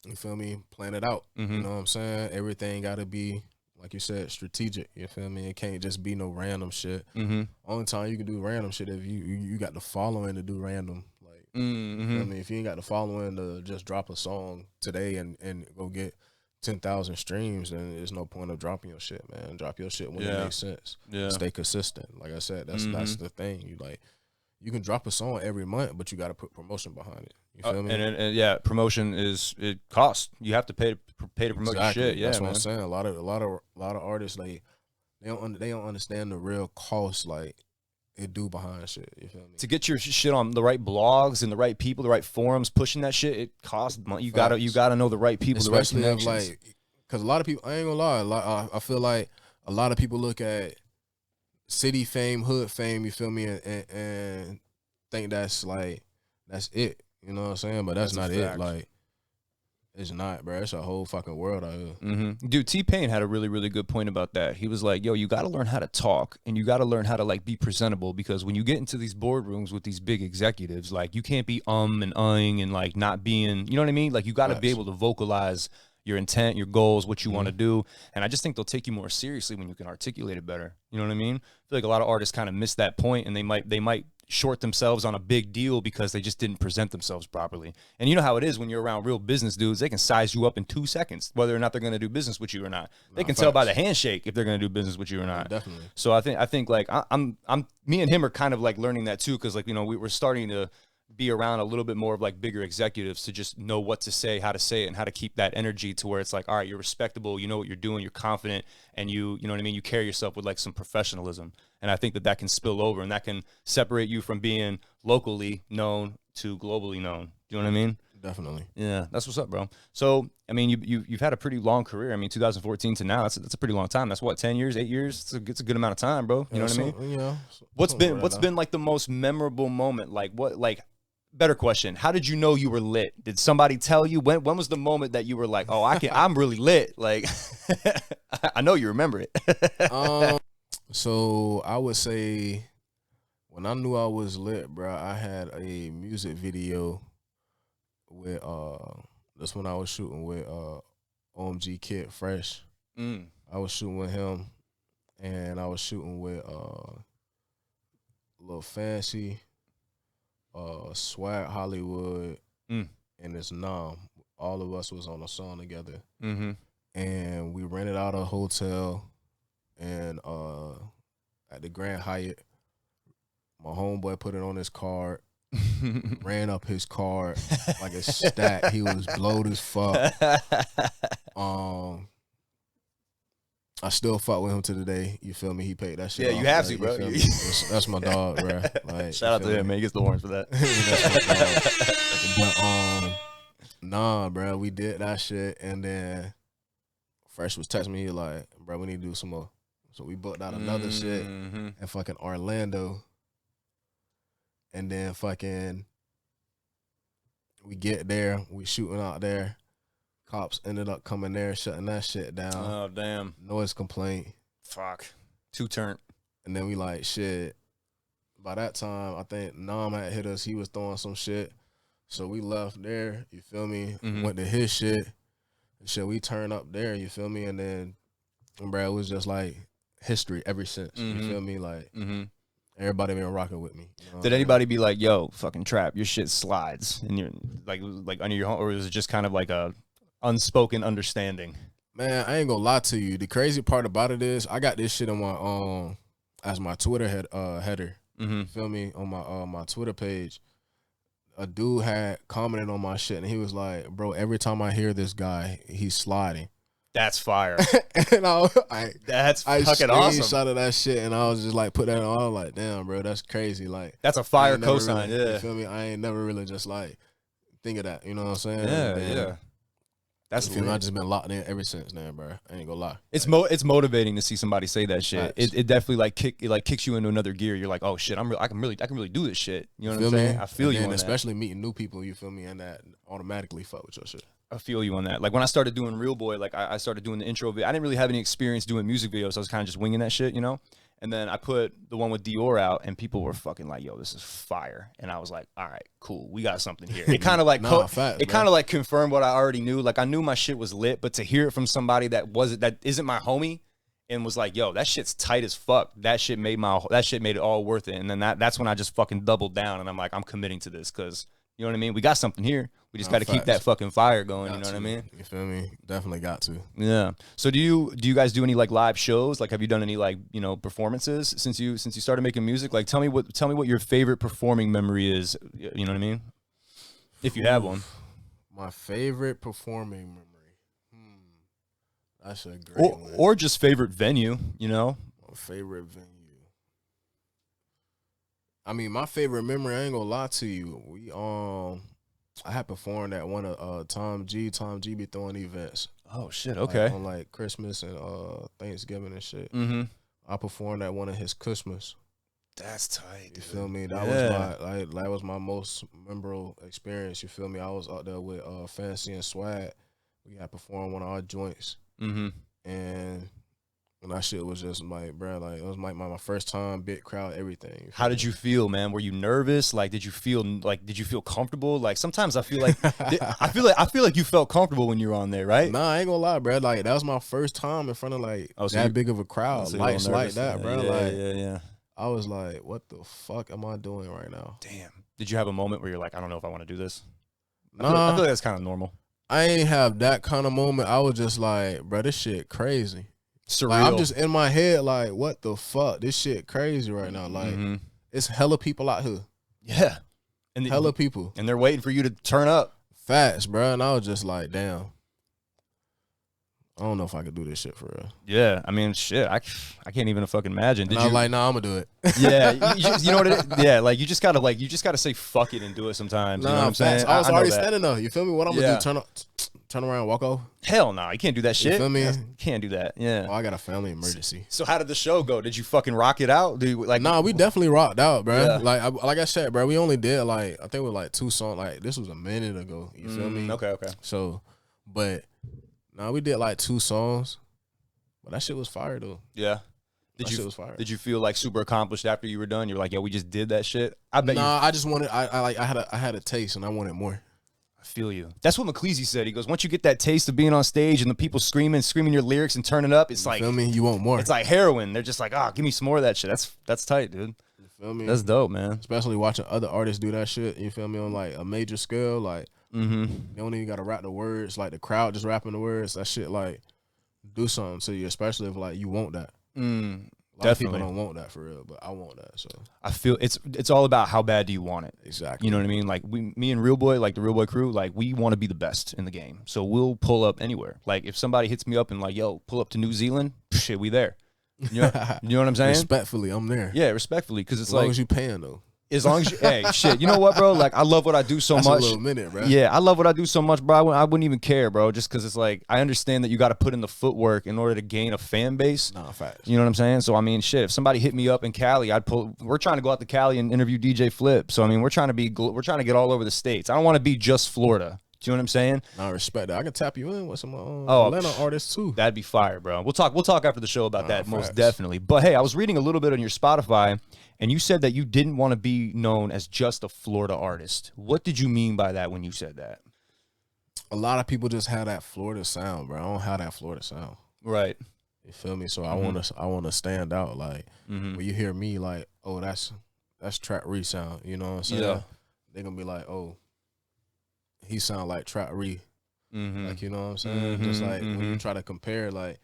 [SPEAKER 3] you feel me, plan it out. You know what I'm saying? Everything got to be, like you said, strategic. You feel me? It can't just be no random shit. Only time you can do random shit if you got the following to do random. Like, you feel me? If you ain't got the following to just drop a song today and go get 10,000 streams, then there's no point of dropping your shit, man. Drop your shit when it makes sense. Yeah. Stay consistent. Like I said, that's the thing. You can drop a song every month, but you got to put promotion behind it. You feel me?
[SPEAKER 2] And yeah, promotion it costs. You have to pay to promote your shit. Yeah,
[SPEAKER 3] that's what I'm saying. A lot of artists, like they don't understand the real cost like it do behind shit. You feel me?
[SPEAKER 2] To get your shit on the right blogs and the right people, the right forums, pushing that shit, it costs money. You gotta know the right people,
[SPEAKER 3] especially
[SPEAKER 2] the right connections.
[SPEAKER 3] Like, because a lot of people, I ain't gonna lie, I feel like a lot of people look at city fame, hood fame, you feel me, and think that's it. You know what I'm saying? But that's not it. Like, It's not, bro. It's a whole fucking world out here.
[SPEAKER 2] Mm-hmm. Dude, T-Pain had a really, really good point about that. He was like, yo, you got to learn how to talk and you got to learn how to like be presentable, because when you get into these boardrooms with these big executives, like you can't be and uhing and like not being, you know what I mean? Like you got to be able to vocalize your intent, your goals, what you want to do. And I just think they'll take you more seriously when you can articulate it better. You know what I mean? I feel like a lot of artists kind of miss that point, and they might short themselves on a big deal because they just didn't present themselves properly. And you know how it is when you're around real business dudes, they can size you up in 2 seconds, whether or not they're going to do business with you or not. They can tell by the handshake if they're going to do business with you or not.
[SPEAKER 3] Definitely.
[SPEAKER 2] So I think like I'm me and him are kind of like learning that too, because like, you know, we're starting to be around a little bit more of like bigger executives to just know what to say, how to say it, and how to keep that energy to where it's like, all right, you're respectable, you know what you're doing, you're confident, and you know what I mean, you carry yourself with like some professionalism. And I think that can spill over, and that can separate you from being locally known to globally known. Do you know what I mean?
[SPEAKER 3] Definitely.
[SPEAKER 2] Yeah, that's what's up, bro. So, I mean, you've had a pretty long career. I mean, 2014 to now, that's a pretty long time. That's what, 10 years, 8 years? It's a good amount of time, bro. You know what I mean?
[SPEAKER 3] Yeah.
[SPEAKER 2] What's been like the most memorable moment? Better question. How did you know you were lit? Did somebody tell you? When was the moment that you were like, oh, I'm really lit? Like, I know you remember it.
[SPEAKER 3] So I would say when I knew I was lit, bro, I had a music video with that's when I was shooting with OMG Kid Fresh. I was shooting with him, and I was shooting with Lil Fancy, Swag Hollywood, and it's Nam. All of us was on a song together, and we rented out a hotel, and at the Grand Hyatt, my homeboy put it on his card, ran up his card like a stack. He was blowed as fuck. I still fuck with him to the day. You feel me? He paid that shit.
[SPEAKER 2] Yeah, you have to, bro.
[SPEAKER 3] That's my dog, bro. Like,
[SPEAKER 2] shout out to him, man. He gets the horns for that.
[SPEAKER 3] But nah, bro, we did that shit, and then Fresh was texting me. He like, bro, we need to do some more. So we booked out another shit in fucking Orlando, and then fucking we get there, we shooting out there. Cops ended up coming there, shutting that shit down.
[SPEAKER 2] Oh, damn.
[SPEAKER 3] Noise complaint.
[SPEAKER 2] Fuck. 2 turn.
[SPEAKER 3] And then we like, shit. By that time, I think Nam had hit us. He was throwing some shit. So we left there, you feel me? Went to his shit. And shit, we turned up there, you feel me? And then, bro, it was just like history ever since. You feel me? Like, everybody been rocking with me. You know
[SPEAKER 2] Did anybody be like, yo, fucking Trap, your shit slides? And you're like under your home, or was it just kind of like a unspoken understanding?
[SPEAKER 3] Man, I ain't gonna lie to you. The crazy part about it is I got this shit on my as my Twitter header. You feel me? On my Twitter page. A dude had commented on my shit, and he was like, bro, every time I hear this guy, he's sliding.
[SPEAKER 2] That's fire.
[SPEAKER 3] And I
[SPEAKER 2] fucking awesome.
[SPEAKER 3] screenshotted that shit, and I was just like, put that on. I was like, damn, bro, that's crazy. Like,
[SPEAKER 2] that's a fire cosign.
[SPEAKER 3] Really,
[SPEAKER 2] yeah,
[SPEAKER 3] you feel me? I ain't never really just like think of that. You know what I'm saying?
[SPEAKER 2] Yeah. That's
[SPEAKER 3] I just been locked in ever since then, bro. I ain't gonna lie.
[SPEAKER 2] It's it's motivating to see somebody say that shit. It definitely kicks you into another gear. You're like, oh shit, I can really do this shit. You know what I'm saying? I feel you on that.
[SPEAKER 3] Especially meeting new people, you feel me, and that automatically fuck with your shit.
[SPEAKER 2] I feel you on that. Like when I started doing RealBoy, like I started doing the intro video. I didn't really have any experience doing music videos. I was kind of just winging that shit, you know? And then I put the one with Dior out, and people were fucking like, yo, this is fire. And I was like, all right, cool. We got something here. It kind of like confirmed what I already knew. Like I knew my shit was lit, but to hear it from somebody that isn't my homie and was like, yo, that shit's tight as fuck. That shit made it all worth it. And then that's when I just fucking doubled down, and I'm like, I'm committing to this because, you know what I mean? We got something here. We just got to keep that fucking fire going. You know what I mean?
[SPEAKER 3] You feel me? Definitely got to.
[SPEAKER 2] Yeah. So do you guys do any like live shows? Like, have you done any like, you know, performances since you started making music? Like, tell me what your favorite performing memory is. You know what I mean? If you have one.
[SPEAKER 3] My favorite performing memory. That's a great one.
[SPEAKER 2] Or just favorite venue. You know?
[SPEAKER 3] My favorite venue. I mean, my favorite memory. I ain't gonna lie to you. I had performed at one of Tom G be throwing events.
[SPEAKER 2] Oh shit! Okay.
[SPEAKER 3] Like, on like Christmas and Thanksgiving and shit. I performed at one of his Christmas.
[SPEAKER 2] That's tight.
[SPEAKER 3] You feel me? That was my most memorable experience. You feel me? I was out there with Fancy and Swag, we had performed one of our joints,
[SPEAKER 2] Mm-hmm.
[SPEAKER 3] and that shit was just like, bro, like it was my first time, big crowd, everything.
[SPEAKER 2] How did you feel, man? Were you nervous? Like, did you feel comfortable? Like, sometimes I feel like I feel like you felt comfortable when you were on there, right?
[SPEAKER 3] Nah, I ain't gonna lie, bro. Like that was my first time in front of like that big of a crowd,
[SPEAKER 2] so
[SPEAKER 3] lights like that, bro.
[SPEAKER 2] Yeah.
[SPEAKER 3] I was like, what the fuck am I doing right now?
[SPEAKER 2] Damn. Did you have a moment where you're like, I don't know if I want to do this?
[SPEAKER 3] Nah,
[SPEAKER 2] I feel like that's kind of normal.
[SPEAKER 3] I ain't have that kind of moment. I was just like, bro, this shit crazy.
[SPEAKER 2] Surreal.
[SPEAKER 3] Like, I'm just in my head like, what the fuck? This shit crazy right now. Like, it's hella people out here.
[SPEAKER 2] Yeah. And
[SPEAKER 3] hella people.
[SPEAKER 2] And they're waiting for you to turn up.
[SPEAKER 3] Facts, bro. And I was just like, damn. I don't know if I could do this shit for real.
[SPEAKER 2] Yeah, I mean, shit, I can't even fucking imagine.
[SPEAKER 3] I was like, nah, I'm gonna do it.
[SPEAKER 2] Yeah, you know what it is? Yeah, like you just gotta say fuck it and do it sometimes.
[SPEAKER 3] Nah,
[SPEAKER 2] you know what I'm saying?
[SPEAKER 3] I was already standing there. You feel me? What I'm gonna do? Turn around, walk off?
[SPEAKER 2] Hell no, you can't do that shit.
[SPEAKER 3] You feel me?
[SPEAKER 2] Can't do that. Yeah.
[SPEAKER 3] Oh, I got a family emergency.
[SPEAKER 2] So how did the show go? Did you fucking rock it out?
[SPEAKER 3] Nah, we definitely rocked out, bro. Yeah. Like I said, bro, we only did like I think it was like 2 songs. Like this was a minute ago. You feel me?
[SPEAKER 2] Okay.
[SPEAKER 3] So, but nah, we did like 2 songs. But that shit was fire though.
[SPEAKER 2] Yeah. Shit was fire. Did you feel like super accomplished after you were done? You were like, yeah, we just did that shit. I bet.
[SPEAKER 3] Nah, I just wanted. I had a taste and I wanted more.
[SPEAKER 2] I feel you. That's what McCleasy said. He goes, once you get that taste of being on stage and the people screaming your lyrics and turning up, it's like,
[SPEAKER 3] feel me? You want more.
[SPEAKER 2] It's like heroin. They're just like, give me some more of that shit. That's tight, dude.
[SPEAKER 3] You feel me?
[SPEAKER 2] That's dope, man.
[SPEAKER 3] Especially watching other artists do that shit. You feel me? On like a major scale, like they don't even gotta rap the words. Like the crowd just rapping the words. That shit like do something to you, especially if like you want that. A lot of people don't want that for real, but I want that. So
[SPEAKER 2] I feel it's all about how bad do you want it.
[SPEAKER 3] Exactly.
[SPEAKER 2] You know what I mean? Like me and RealBoy, like the RealBoy crew, like we want to be the best in the game. So we'll pull up anywhere. Like if somebody hits me up and like, yo, pull up to New Zealand, shit, we there. You know what I'm saying?
[SPEAKER 3] Respectfully, I'm there.
[SPEAKER 2] Yeah, respectfully, because it's
[SPEAKER 3] as long as you paying though.
[SPEAKER 2] As long as you, hey, shit, you know what, bro? Like, I love what I do so
[SPEAKER 3] That's
[SPEAKER 2] much.
[SPEAKER 3] A little minute, bro.
[SPEAKER 2] Yeah, I love what I do so much, bro. I wouldn't even care, bro, just because it's like, I understand that you got to put in the footwork in order to gain a fan base.
[SPEAKER 3] Nah, facts.
[SPEAKER 2] You know what I'm saying? So, I mean, shit, if somebody hit me up in Cali, we're trying to go out to Cali and interview DJ Flip. So, I mean, we're trying to get all over the states. I don't want to be just Florida. Do you know what I'm saying?
[SPEAKER 3] I respect that. I can tap you in with some Atlanta artists too.
[SPEAKER 2] That'd be fire, bro. We'll talk after the show about that, most definitely. But hey, I was reading a little bit on your Spotify, and you said that you didn't want to be known as just a Florida artist. What did you mean by that when you said that?
[SPEAKER 3] A lot of people just have that Florida sound, bro. I don't have that Florida sound.
[SPEAKER 2] Right.
[SPEAKER 3] You feel me? So I wanna stand out. Like when you hear me, like, oh, that's Trap Re sound. You know what I'm saying?
[SPEAKER 2] Yeah.
[SPEAKER 3] They're gonna be like, oh, he sound like Trap Re. Like, you know what I'm saying? Just like when you try to compare, like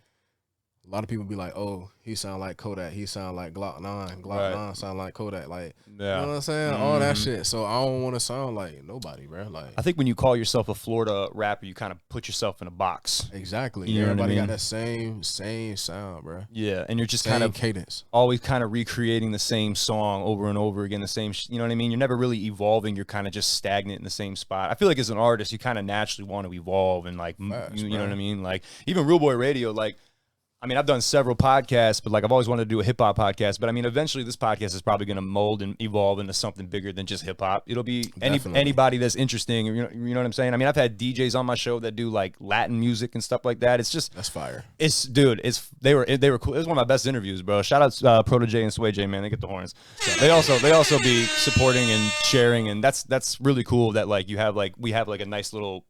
[SPEAKER 3] a lot of people be like, oh, he sound like Kodak. He sound like Glock 9. Glock 9 sound like Kodak. Like, you know what I'm saying? All that shit. So I don't want to sound like nobody, bro. Like,
[SPEAKER 2] I think when you call yourself a Florida rapper, you kind of put yourself in a box.
[SPEAKER 3] Exactly.
[SPEAKER 2] You know
[SPEAKER 3] Everybody
[SPEAKER 2] what I mean?
[SPEAKER 3] got that same sound, bro.
[SPEAKER 2] Yeah, and you're just
[SPEAKER 3] same
[SPEAKER 2] kind of
[SPEAKER 3] cadence.
[SPEAKER 2] Always kind of recreating the same song over and over again, the same, you know what I mean? You're never really evolving. You're kind of just stagnant in the same spot. I feel like as an artist, you kind of naturally want to evolve and like,
[SPEAKER 3] Facts,
[SPEAKER 2] you know what I mean? Like even RealBoy Radio, like, I mean, I've done several podcasts, but like I've always wanted to do a hip hop podcast. But I mean, eventually this podcast is probably going to mold and evolve into something bigger than just hip hop. It'll be anybody that's interesting. You know what I'm saying? I mean, I've had DJs on my show that do like Latin music and stuff like that. It's just
[SPEAKER 3] that's fire.
[SPEAKER 2] They were cool. It was one of my best interviews, bro. Shout out Protege and Sway J, man. They get the horns. They also be supporting and sharing, and that's really cool. That like we have like a nice little.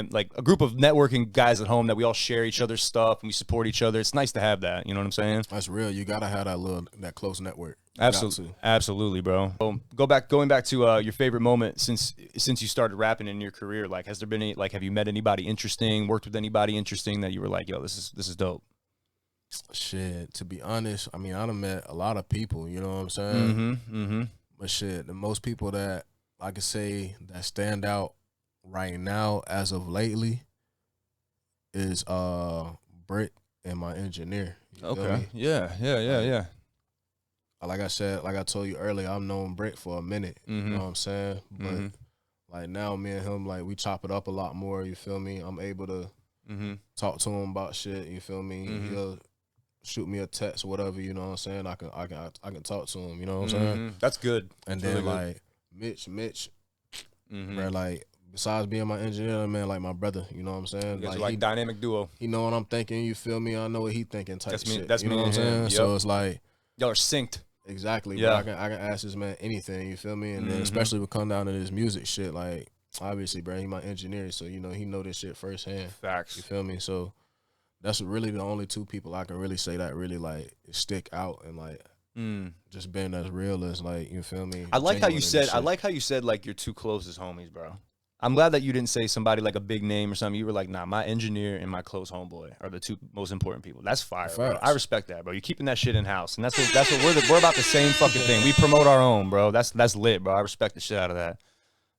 [SPEAKER 2] Like a group of networking guys at home that we all share each other's stuff and we support each other. It's nice to have that. You know what I'm saying?
[SPEAKER 3] That's real. You gotta have that close network.
[SPEAKER 2] Absolutely, bro. Going back to your favorite moment since you started rapping in your career. Like, has there been any? Like, have you met anybody interesting? Worked with anybody interesting that you were like, yo, this is dope?
[SPEAKER 3] Shit. To be honest, I mean, I done met a lot of people. You know what I'm saying? But shit, the most people that I could say that stand out right now, as of lately, is Britt and my engineer.
[SPEAKER 2] Okay. Yeah.
[SPEAKER 3] Like I said, like I told you earlier, I've known Britt for a minute. You know what I'm saying? But like now, me and him, like we chop it up a lot more. You feel me? I'm able to talk to him about shit. You feel me? He'll shoot me a text or whatever. You know what I'm saying? I can talk to him. You know what I'm saying?
[SPEAKER 2] That's good.
[SPEAKER 3] And
[SPEAKER 2] that's
[SPEAKER 3] then
[SPEAKER 2] really
[SPEAKER 3] like Mitch, bro, like. besides being my engineer, man, like my brother, you know what I'm saying?
[SPEAKER 2] You guys are like dynamic duo.
[SPEAKER 3] He know what I'm thinking, you feel me? I know what he thinking type
[SPEAKER 2] That's me.
[SPEAKER 3] shit.
[SPEAKER 2] That's
[SPEAKER 3] you
[SPEAKER 2] me
[SPEAKER 3] know what I'm
[SPEAKER 2] and him.
[SPEAKER 3] saying?
[SPEAKER 2] Yep.
[SPEAKER 3] So it's like
[SPEAKER 2] y'all are synced.
[SPEAKER 3] exactly.
[SPEAKER 2] Yeah.
[SPEAKER 3] Bro, I can ask this man anything, you feel me? And then especially when it come down to this music shit, like obviously, bro, he my engineer, so you know he know this shit firsthand.
[SPEAKER 2] Facts.
[SPEAKER 3] You feel me? So that's really the only two people I can really say that really like stick out and like just being as real as like, you feel me?
[SPEAKER 2] I like how you said. I
[SPEAKER 3] shit.
[SPEAKER 2] like how you said like your two closest homies, bro. I'm glad that you didn't say somebody like a big name or something. You were like, nah, my engineer and my close homeboy are the two most important people. That's fire, bro.
[SPEAKER 3] Facts.
[SPEAKER 2] I respect that, bro. You're keeping that shit in house, and that's what we're about the same fucking thing. We promote our own, bro. That's lit, bro. I respect the shit out of that.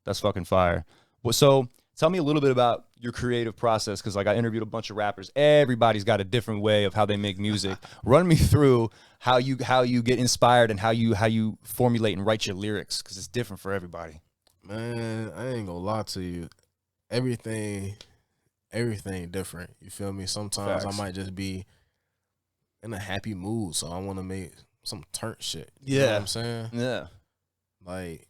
[SPEAKER 2] That's fucking fire. Well, so tell me a little bit about your creative process, because like I interviewed a bunch of rappers. Everybody's got a different way of how they make music. Run me through how you get inspired and how you formulate and write your lyrics, because it's different for everybody.
[SPEAKER 3] Man, I ain't gonna lie to you. Everything different. You feel me? Sometimes
[SPEAKER 2] Facts.
[SPEAKER 3] I might just be in a happy mood, so I want to make some turnt shit. You
[SPEAKER 2] Yeah.
[SPEAKER 3] know what I'm saying?
[SPEAKER 2] Yeah.
[SPEAKER 3] Like,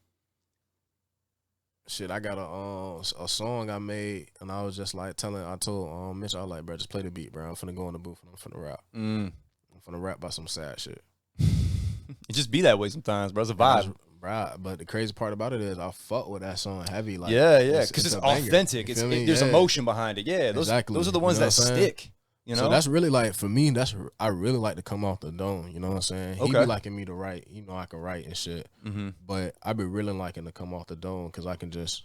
[SPEAKER 3] shit, I got a song I made, and I was just like I told Mitch, I was like, bro, just play the beat, bro. I'm finna go in the booth and I'm finna rap. I'm finna rap about some sad shit.
[SPEAKER 2] It just be that way sometimes, bro. It's a vibe.
[SPEAKER 3] Right, but the crazy part about it is I fuck with that song heavy. Like,
[SPEAKER 2] Yeah, because it's
[SPEAKER 3] a banger.
[SPEAKER 2] authentic.
[SPEAKER 3] You feel me?
[SPEAKER 2] There's
[SPEAKER 3] Yeah.
[SPEAKER 2] emotion behind it. Yeah, those are the ones
[SPEAKER 3] You know
[SPEAKER 2] that
[SPEAKER 3] what I'm saying?
[SPEAKER 2] stick. You know,
[SPEAKER 3] So that's really like, for me, I really like to come off the dome. You know what I'm saying? He
[SPEAKER 2] Okay.
[SPEAKER 3] be liking me to write. You know I can write and shit. But I be really liking to come off the dome because I can just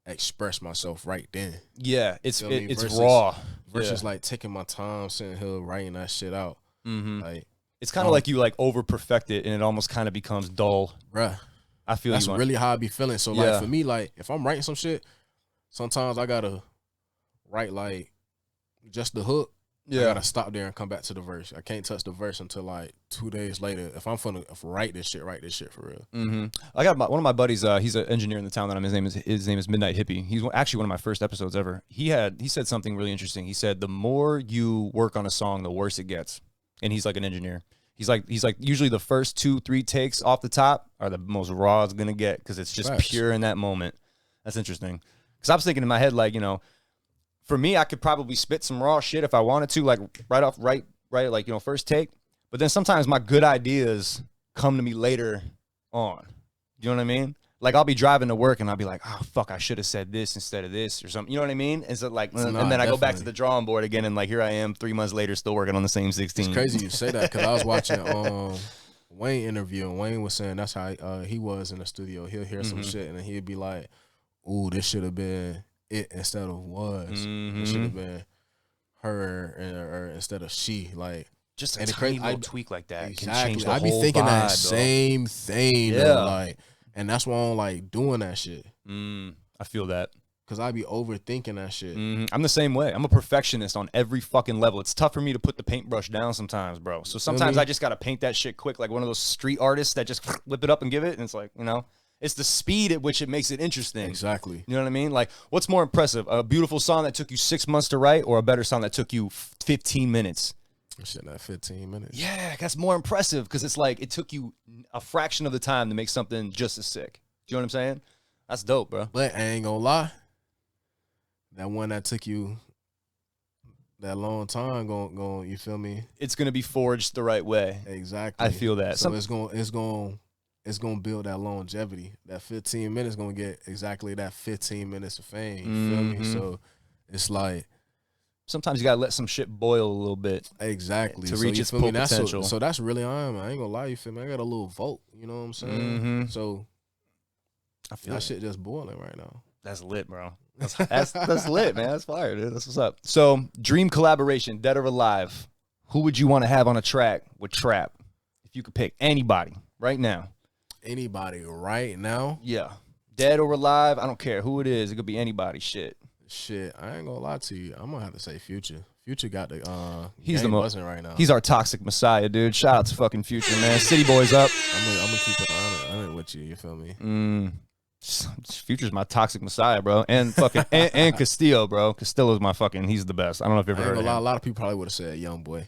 [SPEAKER 3] express myself right then.
[SPEAKER 2] yeah, it's
[SPEAKER 3] Feel me?
[SPEAKER 2] it's
[SPEAKER 3] Versus-
[SPEAKER 2] raw.
[SPEAKER 3] Versus like taking my time sitting here writing that shit out. Like,
[SPEAKER 2] It's kind of like you like over perfect it, and it almost kind of becomes dull.
[SPEAKER 3] bruh.
[SPEAKER 2] I feel
[SPEAKER 3] That's
[SPEAKER 2] you.
[SPEAKER 3] really how I be feeling. So
[SPEAKER 2] Yeah.
[SPEAKER 3] like for me, like if I'm writing some shit, sometimes I gotta write like just the hook. I gotta stop there and come back to the verse. I can't touch the verse until like 2 days later. If I'm finna write this shit for real.
[SPEAKER 2] I got one of my buddies. He's an engineer in the town that I'm. His name is Midnight Hippie. He's actually one of my first episodes ever. He said something really interesting. He said the more you work on a song, the worse it gets. And he's like an engineer. He's like usually the first 2-3 takes off the top are the most raw it's gonna get, because it's just
[SPEAKER 3] Facts.
[SPEAKER 2] pure in that moment. That's interesting. Because I was thinking in my head, like, you know, for me, I could probably spit some raw shit if I wanted to, like right, like, you know, first take. But then sometimes my good ideas come to me later on. You know what I mean? Like I'll be driving to work and I'll be like, oh fuck, I should have said this instead of this or something. You know what I mean? And so like, and then I go back to the drawing board again, and like here I am 3 months later still working on the same 16.
[SPEAKER 3] It's crazy you say that because I was watching Wayne interview, and Wayne was saying that's how he was in the studio. He'll hear some shit and he'd be like, ooh, this should have been it instead of was. It should have been her or instead of she. Like,
[SPEAKER 2] Just a
[SPEAKER 3] and
[SPEAKER 2] tiny little tweak like that can
[SPEAKER 3] exactly.
[SPEAKER 2] change the
[SPEAKER 3] I be
[SPEAKER 2] whole
[SPEAKER 3] thinking that
[SPEAKER 2] vibe,
[SPEAKER 3] same thing.
[SPEAKER 2] Yeah.
[SPEAKER 3] Though, like, and that's why I don't like doing that shit.
[SPEAKER 2] I feel that.
[SPEAKER 3] Cause I be overthinking that shit.
[SPEAKER 2] I'm the same way. I'm a perfectionist on every fucking level. It's tough for me to put the paintbrush down sometimes, bro. So sometimes I just gotta paint that shit quick, like one of those street artists that just whip it up and give it. And it's like, you know, it's the speed at which it makes it interesting.
[SPEAKER 3] Exactly.
[SPEAKER 2] You know what I mean? Like, what's more impressive, a beautiful song that took you 6 months to write, or a better song that took you 15 minutes?
[SPEAKER 3] Shit, that 15 minutes.
[SPEAKER 2] Yeah, that's more impressive because it's like it took you a fraction of the time to make something just as sick. Do you know what I'm saying? That's dope, bro.
[SPEAKER 3] But I ain't gonna lie, that one that took you that long time, going, you feel me?
[SPEAKER 2] It's gonna be forged the right way.
[SPEAKER 3] Exactly.
[SPEAKER 2] I feel that.
[SPEAKER 3] So it's gonna build that longevity. That 15 minutes gonna get exactly that 15 minutes of fame. You feel me? So it's like,
[SPEAKER 2] sometimes you gotta let some shit boil a little bit.
[SPEAKER 3] exactly.
[SPEAKER 2] To
[SPEAKER 3] So
[SPEAKER 2] reach
[SPEAKER 3] you
[SPEAKER 2] its
[SPEAKER 3] feel me?
[SPEAKER 2] full potential.
[SPEAKER 3] So that's really I am. I ain't gonna lie, you feel me? I got a little vote. You know what I'm saying? So
[SPEAKER 2] I feel
[SPEAKER 3] that shit just boiling right now.
[SPEAKER 2] That's lit, bro. That's lit, man. That's fire, dude. That's what's up. So, dream collaboration, dead or alive. Who would you want to have on a track with Trap? If you could pick anybody right now.
[SPEAKER 3] Anybody right now?
[SPEAKER 2] Yeah. Dead or alive, I don't care who it is. It could be anybody. Shit.
[SPEAKER 3] I ain't gonna lie to you. I'm gonna have to say Future. Future got the
[SPEAKER 2] He's
[SPEAKER 3] game
[SPEAKER 2] the
[SPEAKER 3] buzzing right now.
[SPEAKER 2] He's our toxic messiah, dude. Shout out to fucking Future, man. City Boys up.
[SPEAKER 3] I'm gonna keep it honest with you. You feel me?
[SPEAKER 2] Future's my toxic messiah, bro. And fucking and Castillo, bro. Castillo's my fucking, he's the best. I don't know if you've
[SPEAKER 3] I
[SPEAKER 2] ever
[SPEAKER 3] ain't
[SPEAKER 2] heard
[SPEAKER 3] gonna
[SPEAKER 2] of
[SPEAKER 3] lie.
[SPEAKER 2] him.
[SPEAKER 3] A lot of people probably would have said Young Boy.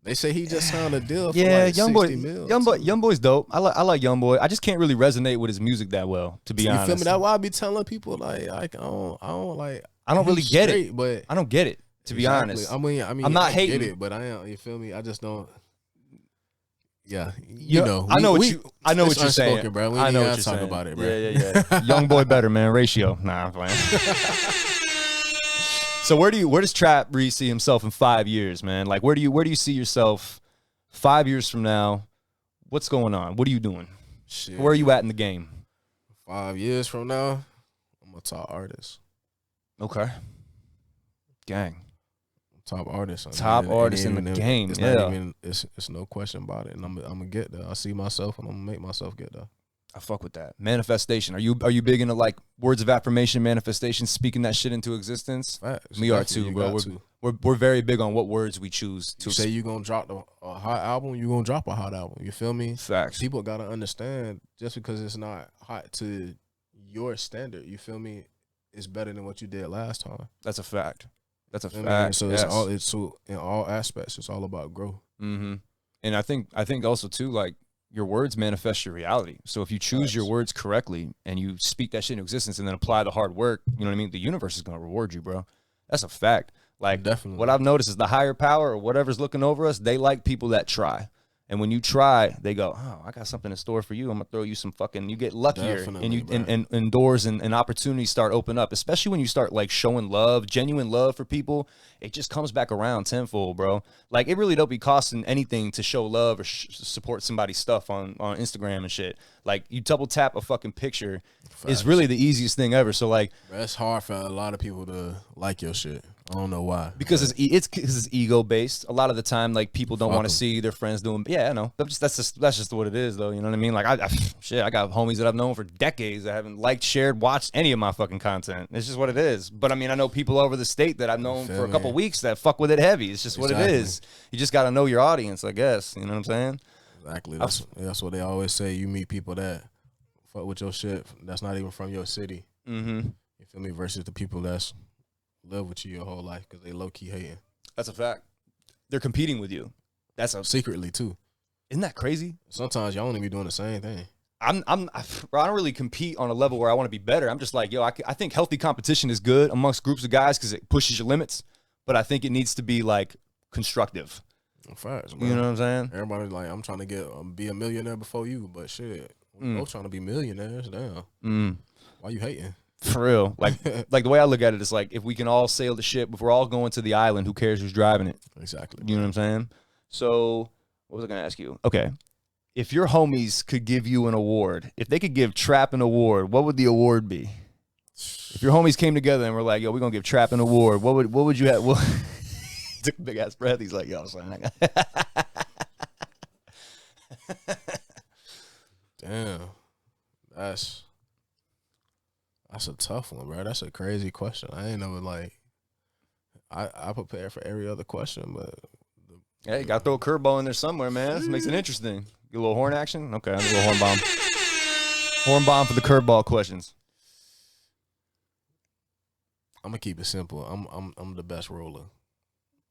[SPEAKER 3] They say he just signed a deal for
[SPEAKER 2] Yeah,
[SPEAKER 3] like
[SPEAKER 2] young boy,
[SPEAKER 3] 60 mil.
[SPEAKER 2] young boy's dope. I like young boy. I just can't really resonate with his music that well, to be honest.
[SPEAKER 3] You feel me? That's why I be telling people like I don't
[SPEAKER 2] really get
[SPEAKER 3] straight,
[SPEAKER 2] it.
[SPEAKER 3] But
[SPEAKER 2] I don't get it, to be honest.
[SPEAKER 3] I mean,
[SPEAKER 2] I'm not
[SPEAKER 3] I
[SPEAKER 2] hating
[SPEAKER 3] get it, but I am. You feel me? I just don't. Yeah,
[SPEAKER 2] I know what you're saying,
[SPEAKER 3] bro. We
[SPEAKER 2] I know what you're
[SPEAKER 3] talk
[SPEAKER 2] saying
[SPEAKER 3] about it, bro.
[SPEAKER 2] Yeah. Young boy better, man. Ratio. Nah, I'm playing. So where does Trap see himself in 5 years, man? Like where do you see yourself 5 years from now? What's going on? What are you doing?
[SPEAKER 3] Shit.
[SPEAKER 2] Where are you at in the game?
[SPEAKER 3] 5 years from now, I'm a top artist.
[SPEAKER 2] Okay. Gang.
[SPEAKER 3] Top artist.
[SPEAKER 2] Top artist in the game.
[SPEAKER 3] It's
[SPEAKER 2] yeah.
[SPEAKER 3] not even, it's no question about it. And I'm gonna get there. I see myself and I'm gonna make myself get there.
[SPEAKER 2] I fuck with that. Manifestation. Are you big into like words of affirmation, manifestation, speaking that shit into existence?
[SPEAKER 3] Facts.
[SPEAKER 2] We are too, bro. We're very big on what words we choose to
[SPEAKER 3] say you gonna drop a hot album, you gonna drop a hot album. You feel me?
[SPEAKER 2] Facts.
[SPEAKER 3] People gotta understand just because it's not hot to your standard, you feel me, it's better than what you did last time.
[SPEAKER 2] That's a fact. That's a fact.
[SPEAKER 3] Man, so
[SPEAKER 2] yes.
[SPEAKER 3] it's in all aspects, it's all about growth.
[SPEAKER 2] Mm-hmm. And I think also too, like, your words manifest your reality. So if you choose your words correctly and you speak that shit into existence and then apply the hard work, you know what I mean? The universe is gonna reward you, bro. That's a fact. Like,
[SPEAKER 3] definitely.
[SPEAKER 2] What I've noticed is the higher power or whatever's looking over us, they like people that try. And when you try, they go, oh, I got something in store for you. I'm gonna throw you some fucking. You get luckier,
[SPEAKER 3] Definitely,
[SPEAKER 2] and doors and opportunities start opening up. Especially when you start like showing love, genuine love for people. It just comes back around tenfold, bro. Like, it really don't be costing anything to show love or support somebody's stuff on Instagram and shit. Like, you double tap a fucking picture is really the easiest thing ever. So like,
[SPEAKER 3] that's hard for a lot of people to like your shit. I don't know why.
[SPEAKER 2] Because it's ego based. A lot of the time, like, people don't want to see their friends doing. Yeah, I know. That's just what it is, though. You know what I mean? Like, I got homies that I've known for decades that haven't liked, shared, watched any of my fucking content. It's just what it is. But I mean, I know people over the state that I've known for a couple weeks that fuck with it heavy. It's just what it is. You just got to know your audience, I guess. You know what I'm saying?
[SPEAKER 3] Exactly. That's what they always say. You meet people that fuck with your shit that's not even from your city.
[SPEAKER 2] Mm-hmm.
[SPEAKER 3] You feel me? Versus the people that's live with you your whole life because they low key hating.
[SPEAKER 2] That's a fact. They're competing with you. That's
[SPEAKER 3] secretly too.
[SPEAKER 2] Isn't that crazy?
[SPEAKER 3] Sometimes y'all only be doing the same thing.
[SPEAKER 2] Bro, I don't really compete on a level where I want to be better. I'm just like, yo, I think healthy competition is good amongst groups of guys because it pushes your limits. But I think it needs to be like constructive.
[SPEAKER 3] Facts, bro.
[SPEAKER 2] You know what I'm saying?
[SPEAKER 3] Everybody's like, I'm trying to be a millionaire before you, but shit, we're both trying to be millionaires. Damn. Why you hating?
[SPEAKER 2] For real. Like the way I look at it is like, if we can all sail the ship, if we're all going to the island, who cares who's driving it?
[SPEAKER 3] Exactly.
[SPEAKER 2] You know what I'm saying? So what was I going to ask you? Okay. If your homies could give you an award, if they could give Trap an award, what would the award be? If your homies came together and were like, yo, we're going to give Trap an award, what would you have? He took a big ass breath. He's like, yo, son.
[SPEAKER 3] Damn. That's a tough one, bro. That's a crazy question. I ain't never like. I prepare for every other question, but
[SPEAKER 2] hey, gotta throw a curveball in there somewhere, man. This makes it interesting. Get a little horn action. Okay, I'll do a little horn bomb. Horn bomb for the curveball questions.
[SPEAKER 3] I'm gonna keep it simple. I'm the best roller.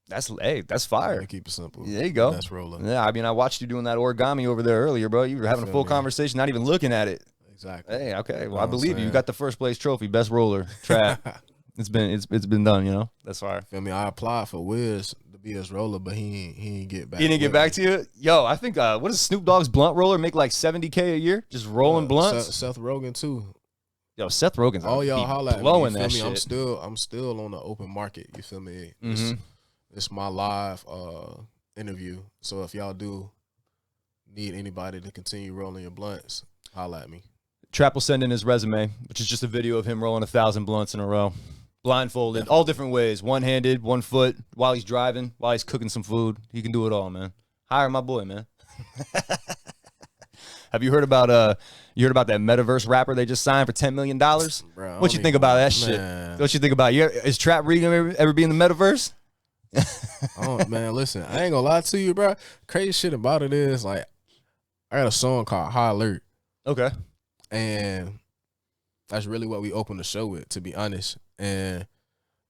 [SPEAKER 2] That's fire.
[SPEAKER 3] I'm gonna keep it simple.
[SPEAKER 2] There you go.
[SPEAKER 3] Best roller.
[SPEAKER 2] Yeah, I mean, I watched you doing that origami over there earlier, bro. You were having a full conversation, not even looking at it.
[SPEAKER 3] Exactly.
[SPEAKER 2] Hey, okay. Well, I believe you. You got the first place trophy, best roller, Trap. It's been done, you know. That's fire.
[SPEAKER 3] Feel me? I applied for Wiz to be his roller, but he ain't get back.
[SPEAKER 2] He didn't get back to you? Yo, I think what does Snoop Dogg's blunt roller make like $70K a year? Just rolling blunts?
[SPEAKER 3] Seth Rogen too.
[SPEAKER 2] Yo, Seth Rogen's
[SPEAKER 3] all y'all holla at
[SPEAKER 2] blowing
[SPEAKER 3] me.
[SPEAKER 2] That
[SPEAKER 3] shit.
[SPEAKER 2] shit.
[SPEAKER 3] I'm still on the open market. You feel me?
[SPEAKER 2] Mm-hmm.
[SPEAKER 3] It's my live interview. So if y'all do need anybody to continue rolling your blunts, holla at me.
[SPEAKER 2] Trap will send in his resume, which is just a video of him rolling 1,000 blunts in a row. Blindfolded, all different ways. One-handed, 1 foot, while he's driving, while he's cooking some food. He can do it all, man. Hire my boy, man. Have you heard about that metaverse rapper they just signed for $10 million?
[SPEAKER 3] Bro,
[SPEAKER 2] what you think about that shit? What you think about it? Is Trap Regan ever be in the metaverse?
[SPEAKER 3] Man, listen, I ain't gonna lie to you, bro. Crazy shit about it is, like, I got a song called High Alert.
[SPEAKER 2] Okay.
[SPEAKER 3] And that's really what we opened the show with, to be honest. And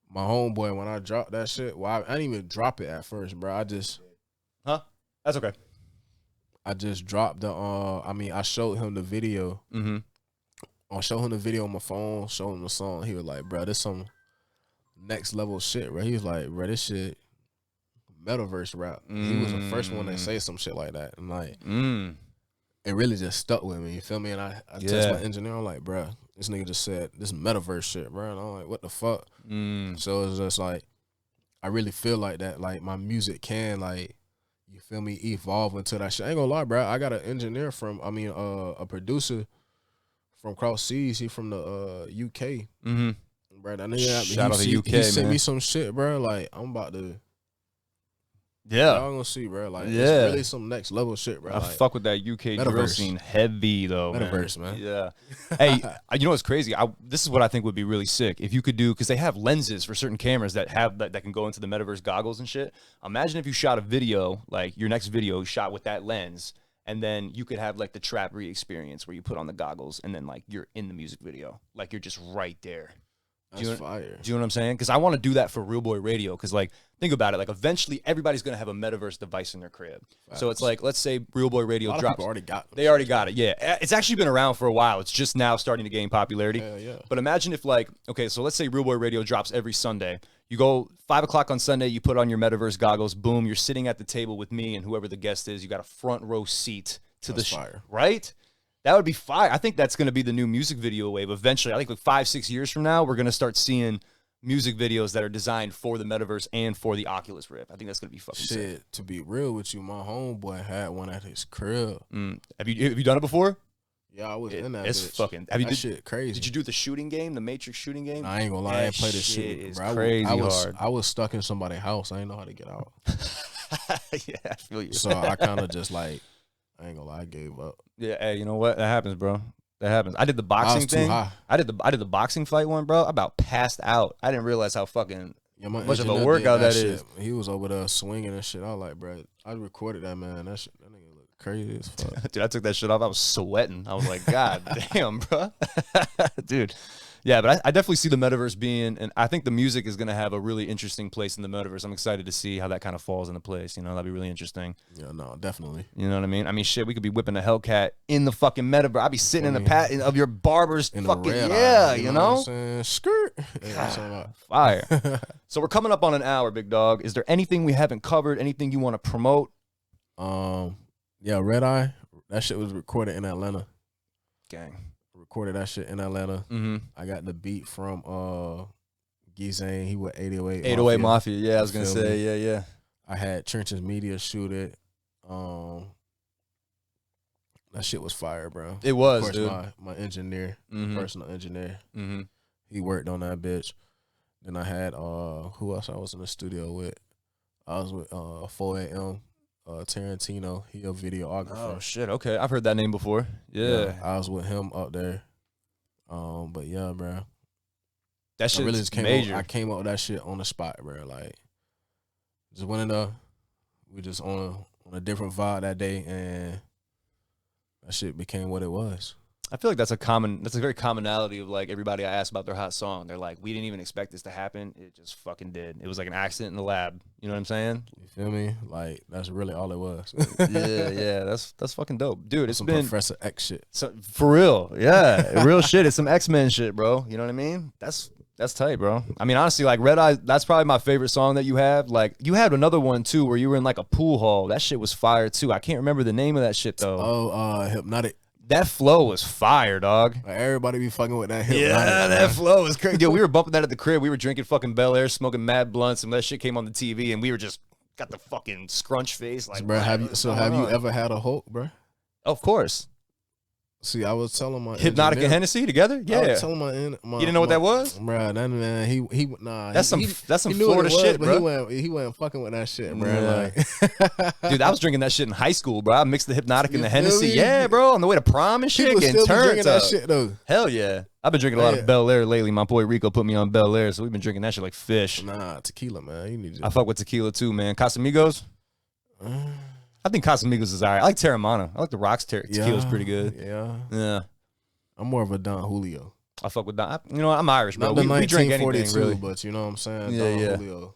[SPEAKER 3] my homeboy, when I dropped that shit, well, I didn't even drop it at first, bro. I just
[SPEAKER 2] That's okay.
[SPEAKER 3] I just dropped the. I showed him the video.
[SPEAKER 2] Mm-hmm.
[SPEAKER 3] I showed him the video on my phone. Showed him the song. He was like, "Bro, this some next level shit, bro." He was like, "Bro, this shit metaverse rap." He was the first one to say some shit like that, and like, it really just stuck with me. You feel me? And I text my engineer. I'm like, "Bro, this nigga just said this metaverse shit, bro." And I'm like, "What the fuck?" So it's just like, I really feel like that. Like my music can like. You feel me? Evolve into that shit. I ain't gonna lie, bro. I got an engineer a producer from cross seas. He from the UK.
[SPEAKER 2] Mm-hmm.
[SPEAKER 3] Bro, that nigga,
[SPEAKER 2] Shout out to UK,
[SPEAKER 3] he sent
[SPEAKER 2] man.
[SPEAKER 3] me some shit, bro. Like I'm about to.
[SPEAKER 2] Yeah,
[SPEAKER 3] y'all gonna see, bro. Like it's really some next level shit, bro.
[SPEAKER 2] I
[SPEAKER 3] like,
[SPEAKER 2] fuck with that UK drill
[SPEAKER 3] metaverse.
[SPEAKER 2] scene heavy though,
[SPEAKER 3] Metaverse, man.
[SPEAKER 2] Yeah. Hey, you know what's crazy? This is what I think would be really sick if you could do, because they have lenses for certain cameras that can go into the metaverse goggles and shit. Imagine if you shot a video, like your next video shot with that lens, and then you could have like the trap experience where you put on the goggles and then like you're in the music video, like you're just right there.
[SPEAKER 3] That's fire.
[SPEAKER 2] Do you know what I'm saying? Because I want to do that for RealBoy Radio. Because like, think about it. Like, eventually, everybody's gonna have a metaverse device in their crib. Facts. So it's like, let's say RealBoy Radio drops.
[SPEAKER 3] People already got them.
[SPEAKER 2] They already got it. Yeah, it's actually been around for a while. It's just now starting to gain popularity.
[SPEAKER 3] Yeah.
[SPEAKER 2] But imagine if like, okay, so let's say RealBoy Radio drops every Sunday. You go 5 o'clock on Sunday. You put on your metaverse goggles. Boom, you're sitting at the table with me and whoever the guest is. You got a front row seat to the
[SPEAKER 3] fire.
[SPEAKER 2] Right? That would be fire. I think that's going to be the new music video wave eventually. I think like 5-6 years from now, we're going to start seeing music videos that are designed for the metaverse and for the Oculus Rift. I think that's gonna be fucking
[SPEAKER 3] shit.
[SPEAKER 2] sick.
[SPEAKER 3] To be real with you, my homeboy had one at his crib.
[SPEAKER 2] Have you done it before?
[SPEAKER 3] Yeah, I was in that.
[SPEAKER 2] It's
[SPEAKER 3] bitch.
[SPEAKER 2] fucking.
[SPEAKER 3] That shit crazy.
[SPEAKER 2] Did you do the shooting game, the Matrix shooting game?
[SPEAKER 3] Nah, I ain't gonna lie, I ain't play this shit.
[SPEAKER 2] Is
[SPEAKER 3] bro.
[SPEAKER 2] crazy
[SPEAKER 3] hard.
[SPEAKER 2] hard.
[SPEAKER 3] I was stuck in somebody's house. I didn't know how to get out.
[SPEAKER 2] Yeah, I feel you.
[SPEAKER 3] So I kind of just like, I ain't gonna lie, I gave up.
[SPEAKER 2] Yeah, hey, you know what? That happens, bro. That happens. I did the boxing thing. I did the boxing fight one, bro. I about passed out. I didn't realize how fucking much of a workout that is.
[SPEAKER 3] He was over there swinging and shit. I was like, bro, I recorded that, man. That nigga looked crazy as fuck.
[SPEAKER 2] Dude, I took that shit off. I was sweating. I was like, God damn, bro. Dude. Yeah, but I definitely see the metaverse being, and I think the music is going to have a really interesting place in the metaverse. I'm excited to see how that kind of falls into place. You know, that'd be really interesting.
[SPEAKER 3] Yeah, no, definitely.
[SPEAKER 2] You know what I mean? I mean, shit, we could be whipping a Hellcat in the fucking metaverse. I'd be sitting in the pat of your barber's
[SPEAKER 3] in
[SPEAKER 2] fucking,
[SPEAKER 3] Redeye,
[SPEAKER 2] you know?
[SPEAKER 3] What I'm saying? Skirt.
[SPEAKER 2] Fire. So we're coming up on an hour, big dog. Is there anything we haven't covered? Anything you want to promote?
[SPEAKER 3] Yeah, Redeye. That shit was recorded in Atlanta.
[SPEAKER 2] Gang.
[SPEAKER 3] Recorded that shit in Atlanta.
[SPEAKER 2] Mm-hmm.
[SPEAKER 3] I got the beat from Gizane. He with 808
[SPEAKER 2] 808 Mafia. Yeah, I was gonna say, yeah.
[SPEAKER 3] I had Trenches Media shoot it. That shit was fire, bro.
[SPEAKER 2] It was,
[SPEAKER 3] of course,
[SPEAKER 2] dude.
[SPEAKER 3] my engineer, personal engineer,
[SPEAKER 2] Mm-hmm.
[SPEAKER 3] he worked on that bitch. Then I had who else I was in the studio with? I was with 4 a.m. Tarantino. He a videographer.
[SPEAKER 2] Oh shit, okay. I've heard that name before. Yeah.
[SPEAKER 3] I was with him up there. But yeah, bro.
[SPEAKER 2] That shit
[SPEAKER 3] really
[SPEAKER 2] is
[SPEAKER 3] major.
[SPEAKER 2] major.
[SPEAKER 3] I came up with that shit on the spot, bro. Like, just went in there. We just on a different vibe that day, and that shit became what it was.
[SPEAKER 2] I feel like that's a very commonality of like everybody I asked about their hot song. They're like, we didn't even expect this to happen. It just fucking did. It was like an accident in the lab. You know what I'm saying?
[SPEAKER 3] You feel me? Like, that's really all it was.
[SPEAKER 2] yeah. That's fucking dope. Dude, it's
[SPEAKER 3] some
[SPEAKER 2] been
[SPEAKER 3] Professor X shit.
[SPEAKER 2] So, for real. Yeah. Real shit. It's some X-Men shit, bro. You know what I mean? That's tight, bro. I mean, honestly, like Redeye, that's probably my favorite song that you have. Like, you had another one too where you were in like a pool hall. That shit was fire too. I can't remember the name of that shit though.
[SPEAKER 3] Oh, Hypnotic.
[SPEAKER 2] That flow was fire, dog.
[SPEAKER 3] Like, everybody be fucking with that Hypnotic.
[SPEAKER 2] Yeah, that flow was crazy. Yo, we were bumping that at the crib. We were drinking fucking Bel Air, smoking mad blunts, and that shit came on the TV, and we were just got the fucking scrunch face. Like,
[SPEAKER 3] bro, have you ever had a Hulk, bro?
[SPEAKER 2] Of course.
[SPEAKER 3] See, I was telling my
[SPEAKER 2] Hypnotic and Hennessy together. Yeah,
[SPEAKER 3] I was telling my
[SPEAKER 2] you didn't know what that was,
[SPEAKER 3] bro. That man,
[SPEAKER 2] that's some Florida shit, bro.
[SPEAKER 3] He wasn't fucking with that shit, bro.
[SPEAKER 2] Yeah.
[SPEAKER 3] Like,
[SPEAKER 2] dude, I was drinking that shit in high school, bro. I mixed the Hypnotic and the Hennessy. Yeah, bro, on the way to prom and shit,
[SPEAKER 3] people
[SPEAKER 2] getting
[SPEAKER 3] still be
[SPEAKER 2] turned
[SPEAKER 3] drinking
[SPEAKER 2] up.
[SPEAKER 3] that shit though.
[SPEAKER 2] Hell yeah, I've been drinking a lot of Bel Air lately. My boy Rico put me on Bel Air, so we've been drinking that shit like fish.
[SPEAKER 3] Nah, tequila, man. You need to.
[SPEAKER 2] I fuck with tequila too, man. Casamigos. I think Casamigos is alright. I like Terramana. I like the Rocks tequila's pretty good. Yeah.
[SPEAKER 3] I'm more of a Don Julio.
[SPEAKER 2] I fuck with Don. You know what? I'm Irish, bro.
[SPEAKER 3] Not the
[SPEAKER 2] we drink anything, really.
[SPEAKER 3] But you know what I'm saying?
[SPEAKER 2] Yeah,
[SPEAKER 3] Don
[SPEAKER 2] yeah.
[SPEAKER 3] Julio.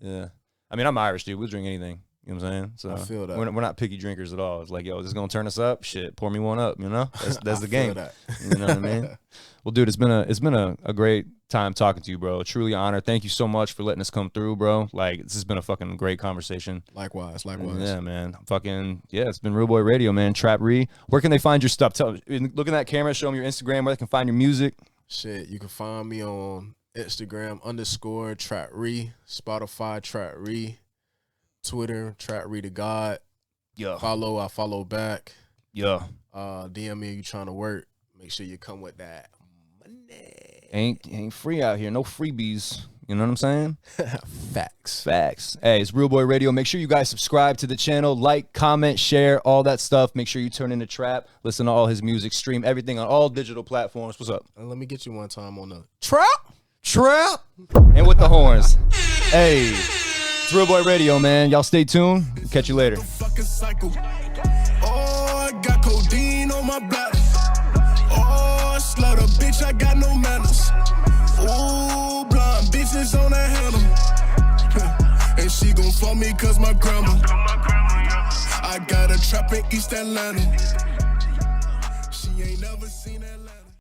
[SPEAKER 2] Yeah. I mean, I'm Irish, dude. We'll drink anything. You know what I'm saying? So
[SPEAKER 3] I feel that.
[SPEAKER 2] We're not picky drinkers at all. It's like, yo, is this gonna turn us up? Shit, pour me one up. You know, that's the game.
[SPEAKER 3] That.
[SPEAKER 2] You know what I mean? Well, dude, it's been a great time talking to you, bro. Truly an honor. Thank you so much for letting us come through, bro. Like, this has been a fucking great conversation.
[SPEAKER 3] Likewise.
[SPEAKER 2] Yeah, man. It's been RealBoy Radio, man. Trap Re. Where can they find your stuff? Look in that camera. Show them your Instagram, where they can find your music.
[SPEAKER 3] Shit, you can find me on Instagram _Trap Re, Spotify Trap Re, Twitter Trap Re to God.
[SPEAKER 2] Yeah.
[SPEAKER 3] I follow back.
[SPEAKER 2] Yeah.
[SPEAKER 3] DM me if you trying to work. Make sure you come with that money.
[SPEAKER 2] Ain't free out here. No freebies. You know what I'm saying?
[SPEAKER 3] Facts.
[SPEAKER 2] Hey, it's RealBoy Radio. Make sure you guys subscribe to the channel, like, comment, share, all that stuff. Make sure you turn into Trap. Listen to all his music. Stream everything on all digital platforms. What's up?
[SPEAKER 3] Let me get you one time on the
[SPEAKER 2] Trap. And with the horns. Hey, it's RealBoy Radio, man. Y'all stay tuned. Catch you later.
[SPEAKER 1] Oh, I got codeine on my bladder. Oh, slut a bitch, I got no manners. Ooh, blind bitches on the handle. And she gon' fuck me cause my grandma. I got a trap in East Atlanta. She ain't never seen that.